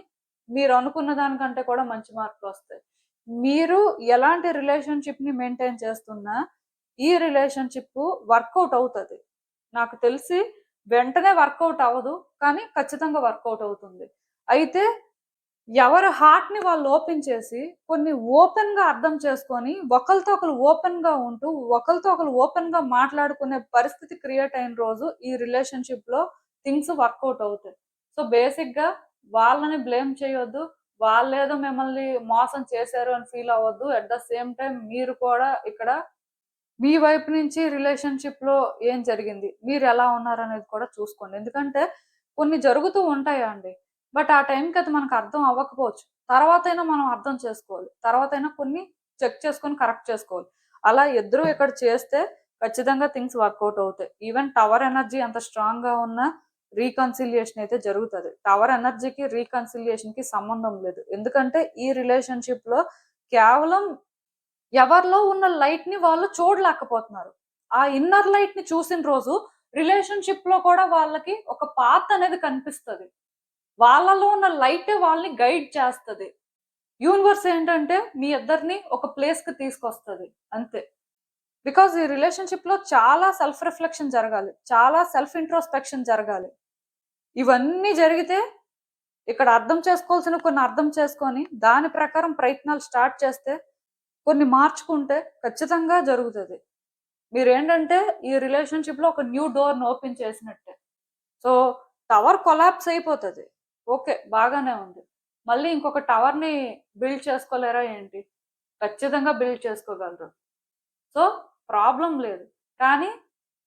మీరు అనుకున్న దానికంటే కూడా మంచి మార్పులొస్తాయి. మీరు ఎలాంటి రిలేషన్‌షిప్‌ని మెయింటైన్ చేస్తున్నా, ఈ రిలేషన్‌షిప్పు వర్కౌట్ అవుతది. నాకు తెలిసి వెంటనే వర్కౌట్ అవ్వదు. కానీ ఖచ్చితంగా వర్కౌట్ అవుతుంది. అయితే ఎవరి హార్ట్‌ని వాళ్ళు ఓపెన్ చేసి, కొన్ని ఓపెన్‌గా అర్థం చేసుకొని, ఒకళ్ళతో ఒకళ్ళు ఓపెన్‌గా ఉంటూ, ఒకళ్ళతో ఒకళ్ళు ఓపెన్‌గా మాట్లాడుకునే పరిస్థితి క్రియేట్ అయిన రోజు, ఈ రిలేషన్‌షిప్‌లో థింగ్స్ వర్కౌట్ అవుతాయి. సో, బేసిక్‌గా వాళ్ళని బ్లేమ్ చేయొద్దు. వాళ్ళేదో మిమ్మల్ని మోసం చేశారు అని ఫీల్ అవ్వద్దు. అట్ ద సేమ్ టైమ్ మీరు కూడా ఇక్కడ మీ వైపు నుంచి రిలేషన్‌షిప్‌లో ఏం జరిగింది? మీరెలా ఉన్నారనేది కూడా చూసుకోండి. ఎందుకంటే కొన్ని జరుగుతూ ఉంటాయండి. బట్ ఆ టైంకి అది మనకు అర్థం అవ్వకపోవచ్చు. తర్వాతైనా మనం అర్థం చేసుకోవాలి. తర్వాతైనా కొన్ని చెక్ చేసుకొని కరెక్ట్ చేసుకోవాలి. అలా ఇద్దరు ఇక్కడ చేస్తే ఖచ్చితంగా థింగ్స్ వర్కౌట్ అవుతాయి. ఈవెన్ టవర్ ఎనర్జీ అంత స్ట్రాంగ్‌గా ఉన్నా రీకన్సిలియేషన్ అయితే జరుగుతది. టవర్ ఎనర్జీకి, రీకన్సిలియేషన్‌కి సంబంధం లేదు. ఎందుకంటే ఈ రిలేషన్‌షిప్‌లో కేవలం ఎవరిలో ఉన్న లైట్‌ని వాళ్ళు చూడలేకపోతున్నారు. ఆ ఇన్నర్ లైట్‌ని చూసిన రోజు రిలేషన్‌షిప్‌లో కూడా వాళ్ళకి ఒక పాత్ అనేది కనిపిస్తది. వాళ్ళలో ఉన్న లైటే వాళ్ళని గైడ్ చేస్తది. యూనివర్స్ ఏంటంటే మీ ఇద్దరిని ఒక ప్లేస్కి తీసుకొస్తుంది అంతే. బికాజ్ ఈ రిలేషన్షిప్లో చాలా సెల్ఫ్ రిఫ్లెక్షన్ జరగాలి, చాలా సెల్ఫ్ ఇంట్రోస్పెక్షన్ జరగాలి. ఇవన్నీ జరిగితే ఇక్కడ అర్థం చేసుకోవాల్సిన కొన్ని అర్థం చేసుకొని దాని ప్రకారం ప్రయత్నాలు స్టార్ట్ చేస్తే, కొన్ని మార్చుకుంటే ఖచ్చితంగా జరుగుతుంది. మీరేంటంటే ఈ రిలేషన్షిప్లో ఒక న్యూ డోర్ని ఓపెన్ చేసినట్టే. సో టవర్ కొలాప్స్ అయిపోతుంది, ఓకే బాగానే ఉంది. మళ్ళీ ఇంకొక టవర్ని బిల్డ్ చేసుకోలేరా ఏంటి? ఖచ్చితంగా బిల్డ్ చేసుకోగలరు. సో ప్రాబ్లం లేదు. కానీ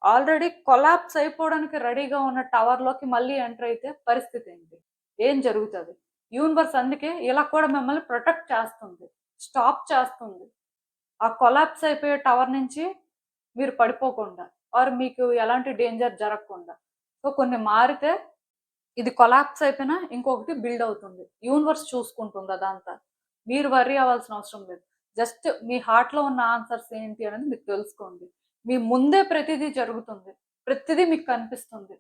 ఆల్రెడీ కొలాప్స్ అయిపోవడానికి రెడీగా ఉన్న టవర్లోకి మళ్ళీ ఎంటర్ అయితే పరిస్థితి ఏంటి? ఏం జరుగుతుంది? యూనివర్స్ అందుకే ఇలా కూడా మిమ్మల్ని ప్రొటెక్ట్ చేస్తుంది, స్టాప్ చేస్తుంది. ఆ కొలాప్స్ అయిపోయే టవర్ నుంచి మీరు పడిపోకుండా, ఆర్ మీకు ఎలాంటి డేంజర్ జరగకుండా. సో కొన్ని మారితే ఇది కొలాప్స్ అయిపోయినా ఇంకొకటి బిల్డ్ అవుతుంది. యూనివర్స్ చూసుకుంటుంది అదంతా. మీరు వర్రీ అవ్వాల్సిన అవసరం లేదు. జస్ట్ మీ హార్ట్లో ఉన్న ఆన్సర్స్ ఏంటి అనేది మీకు తెలుసుకోండి. మీ ముందే ప్రతిదీ జరుగుతుంది, ప్రతిదీ మీకు కనిపిస్తుంది.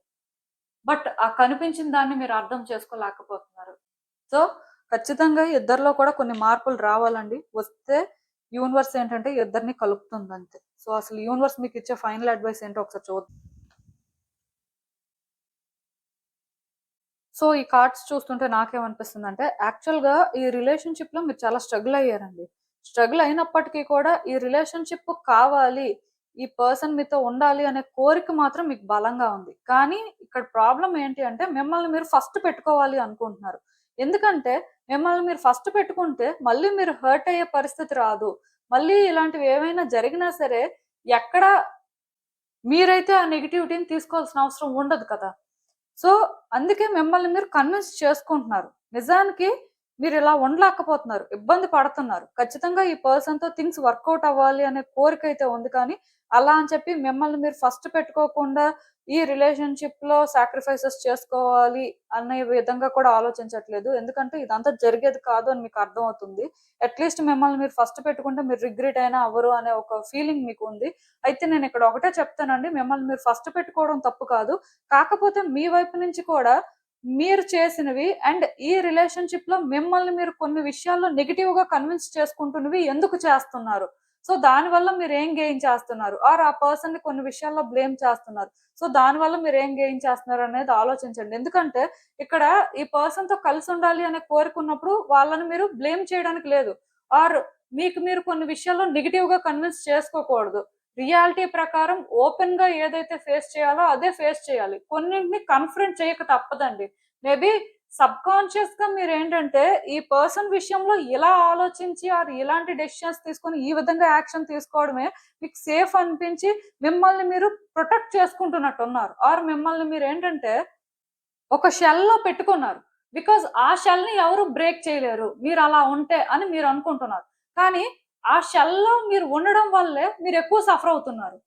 బట్ ఆ కనిపించిన దాన్ని మీరు అర్థం చేసుకోలేకపోతున్నారు. సో ఖచ్చితంగా ఇద్దరిలో కూడా కొన్ని మార్పులు రావాలండి. వస్తే యూనివర్స్ ఏంటంటే ఇద్దరిని కలుపుతుంది అంతే. సో అసలు యూనివర్స్ మీకు ఇచ్చే ఫైనల్ అడ్వైస్ ఏంటో ఒకసారి చూద్దాం. సో ఈ కార్డ్స్ చూస్తుంటే నాకేమనిపిస్తుంది అంటే, యాక్చువల్గా ఈ రిలేషన్షిప్ లో మీరు చాలా స్ట్రగుల్ అయ్యారండి. స్ట్రగుల్ అయినప్పటికీ కూడా ఈ రిలేషన్షిప్ కావాలి, ఈ పర్సన్ మీతో ఉండాలి అనే కోరిక మాత్రం మీకు బలంగా ఉంది. కానీ ఇక్కడ ప్రాబ్లం ఏంటి అంటే, మిమ్మల్ని మీరు ఫస్ట్ పెట్టుకోవాలి అనుకుంటున్నారు. ఎందుకంటే మిమ్మల్ని మీరు ఫస్ట్ పెట్టుకుంటే మళ్ళీ మీరు హర్ట్ అయ్యే పరిస్థితి రాదు. మళ్ళీ ఇలాంటివి ఏమైనా జరిగినా సరే ఎక్కడ మీరైతే ఆ నెగిటివిటీని తీసుకోవాల్సిన అవసరం ఉండదు కదా. సో అందుకే మిమ్మల్ని మీరు కన్విన్స్ చేసుకుంటున్నారు. నిజానికి మీరు ఇలా ఉండలేకపోతున్నారు, ఇబ్బంది పడుతున్నారు. ఖచ్చితంగా ఈ పర్సన్తో థింగ్స్ వర్కౌట్ అవ్వాలి అనే కోరిక అయితే ఉంది. కానీ అలా అని చెప్పి మిమ్మల్ని మీరు ఫస్ట్ పెట్టుకోకుండా ఈ రిలేషన్షిప్ లో సాక్రిఫైసెస్ చేసుకోవాలి అనే విధంగా కూడా ఆలోచించట్లేదు. ఎందుకంటే ఇదంతా జరిగేది కాదు అని మీకు అర్థం అవుతుంది. అట్లీస్ట్ మిమ్మల్ని మీరు ఫస్ట్ పెట్టుకుంటే మీరు రిగ్రెట్ అయినా అవ్వరు అనే ఒక ఫీలింగ్ మీకు ఉంది. అయితే నేను ఇక్కడ ఒకటే చెప్తానండి, మిమ్మల్ని మీరు ఫస్ట్ పెట్టుకోవడం తప్పు కాదు. కాకపోతే మీ వైపు నుంచి కూడా మీరు చేసినవి అండ్ ఈ రిలేషన్షిప్ లో మిమ్మల్ని మీరు కొన్ని విషయాల్లో నెగిటివ్ గా కన్విన్స్ చేసుకుంటున్నవి ఎందుకు చేస్తున్నారు? సో దానివల్ల మీరు ఏం గెయిన్ చేస్తున్నారు? ఆర్ ఆ పర్సన్ ని కొన్ని విషయాల్లో బ్లేమ్ చేస్తున్నారు. సో దానివల్ల మీరు ఏం గెయిన్ చేస్తున్నారు అనేది ఆలోచించండి. ఎందుకంటే ఇక్కడ ఈ పర్సన్ తో కలిసి ఉండాలి అనే కోరుకున్నప్పుడు వాళ్ళని మీరు బ్లేమ్ చేయడానికి లేదు. ఆర్ మీకు మీరు కొన్ని విషయాల్లో నెగిటివ్ గా కన్విన్స్ చేసుకోకూడదు. రియాలిటీ ప్రకారం ఓపెన్ గా ఏదైతే ఫేస్ చేయాలో అదే ఫేస్ చేయాలి. కొన్నింటిని కన్ఫరెంట్ చేయక తప్పదండి. మేబీ సబ్ కాన్షియస్ గా మీరు ఏంటంటే ఈ పర్సన్ విషయంలో ఇలా ఆలోచించి ఆర్ ఇలాంటి డెసిషన్స్ తీసుకొని ఈ విధంగా యాక్షన్ తీసుకోవడమే మీకు సేఫ్ అనిపించి మిమ్మల్ని మీరు ప్రొటెక్ట్ చేసుకుంటున్నట్టు ఉన్నారు. ఆర్ మిమ్మల్ని మీరు ఏంటంటే ఒక షెల్ లో పెట్టుకున్నారు. బికాజ్ ఆ షెల్ ని ఎవరు బ్రేక్ చేయలేరు మీరు అలా ఉంటే అని మీరు అనుకుంటున్నారు. కానీ ఆ షెల్ లో మీరు ఉండడం వల్లే మీరు ఎక్కువ సఫర్ అవుతున్నారు.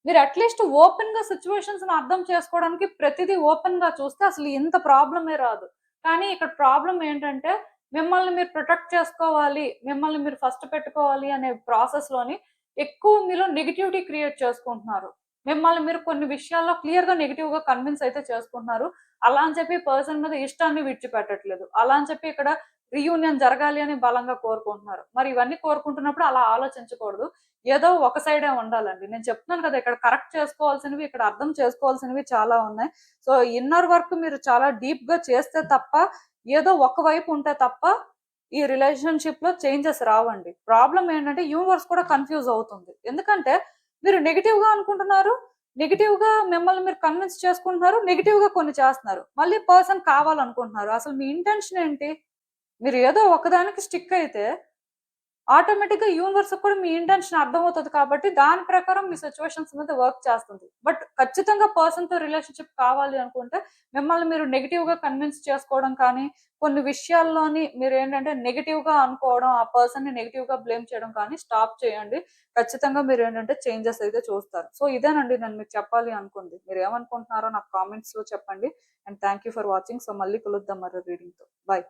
మీరు అట్లీస్ట్ ఓపెన్ గా సిచ్యువేషన్స్ అర్థం చేసుకోవడానికి ప్రతిదీ ఓపెన్ గా చూస్తే అసలు ఇంత ప్రాబ్లమే రాదు. కానీ ఇక్కడ ప్రాబ్లం ఏంటంటే మిమ్మల్ని మీరు ప్రొటెక్ట్ చేసుకోవాలి, మిమ్మల్ని మీరు ఫస్ట్ పెట్టుకోవాలి అనే ప్రాసెస్ లోని ఎక్కువ మీలో నెగిటివిటీ క్రియేట్ చేసుకుంటున్నారు. మిమ్మల్ని మీరు కొన్ని విషయాల్లో క్లియర్ గా నెగిటివ్ గా కన్విన్స్ అయితే చేసుకుంటున్నారు. అలా అని చెప్పి పర్సన్ మీద ఇష్టాన్ని విడిచిపెట్టట్లేదు. అలా అని చెప్పి ఇక్కడ రీయూనియన్ జరగాలి అని బలంగా కోరుకుంటున్నారు. మరి ఇవన్నీ కోరుకుంటున్నప్పుడు అలా ఆలోచించకూడదు. ఏదో ఒక సైడే ఉండాలండి. నేను చెప్తున్నాను కదా, ఇక్కడ కరెక్ట్ చేసుకోవాల్సినవి, ఇక్కడ అర్థం చేసుకోవాల్సినవి చాలా ఉన్నాయి. సో ఇన్నర్ వర్క్ మీరు చాలా డీప్ గా చేస్తే తప్ప, ఏదో ఒక వైపు ఉంటే తప్ప ఈ రిలేషన్షిప్ లో చేంజెస్ రావండి. ప్రాబ్లం ఏంటంటే యూనివర్స్ కూడా కన్ఫ్యూజ్ అవుతుంది. ఎందుకంటే మీరు నెగిటివ్ గా అనుకుంటున్నారు, నెగిటివ్ గా మిమ్మల్ని మీరు కన్విన్స్ చేసుకుంటున్నారు, నెగిటివ్ గా కొన్ని చేస్తున్నారు, మళ్ళీ పర్సన్ కావాలనుకుంటున్నారు. అసలు మీ ఇంటెన్షన్ ఏంటి? మీరు ఏదో ఒకదానికి స్టిక్ అయితే ఆటోమేటిక్ గా యూనివర్స్ కూడా మీ ఇంటెన్షన్ అర్థమవుతుంది. కాబట్టి దాని ప్రకారం మీ సిచ్యువేషన్స్ మీద వర్క్ చేస్తుంది. బట్ ఖచ్చితంగా పర్సన్ తో రిలేషన్షిప్ కావాలి అనుకుంటే మిమ్మల్ని మీరు నెగిటివ్ గా కన్విన్స్ చేసుకోవడం కానీ, కొన్ని విషయాల్లోని మీరు ఏంటంటే నెగిటివ్ గా అనుకోవడం, ఆ పర్సన్ ని నెగిటివ్ గా బ్లేమ్ చేయడం కానీ స్టాప్ చేయండి. ఖచ్చితంగా మీరు ఏంటంటే చేంజెస్ అయితే చూస్తారు. సో ఇదేనండి నేను మీకు చెప్పాలి అనుకుంది. మీరు ఏమనుకుంటున్నారో నాకు కామెంట్స్ లో చెప్పండి. And thank you for watching. So మళ్ళీ కలుద్దాం మరో రీడింగ్ తో. బాయ్.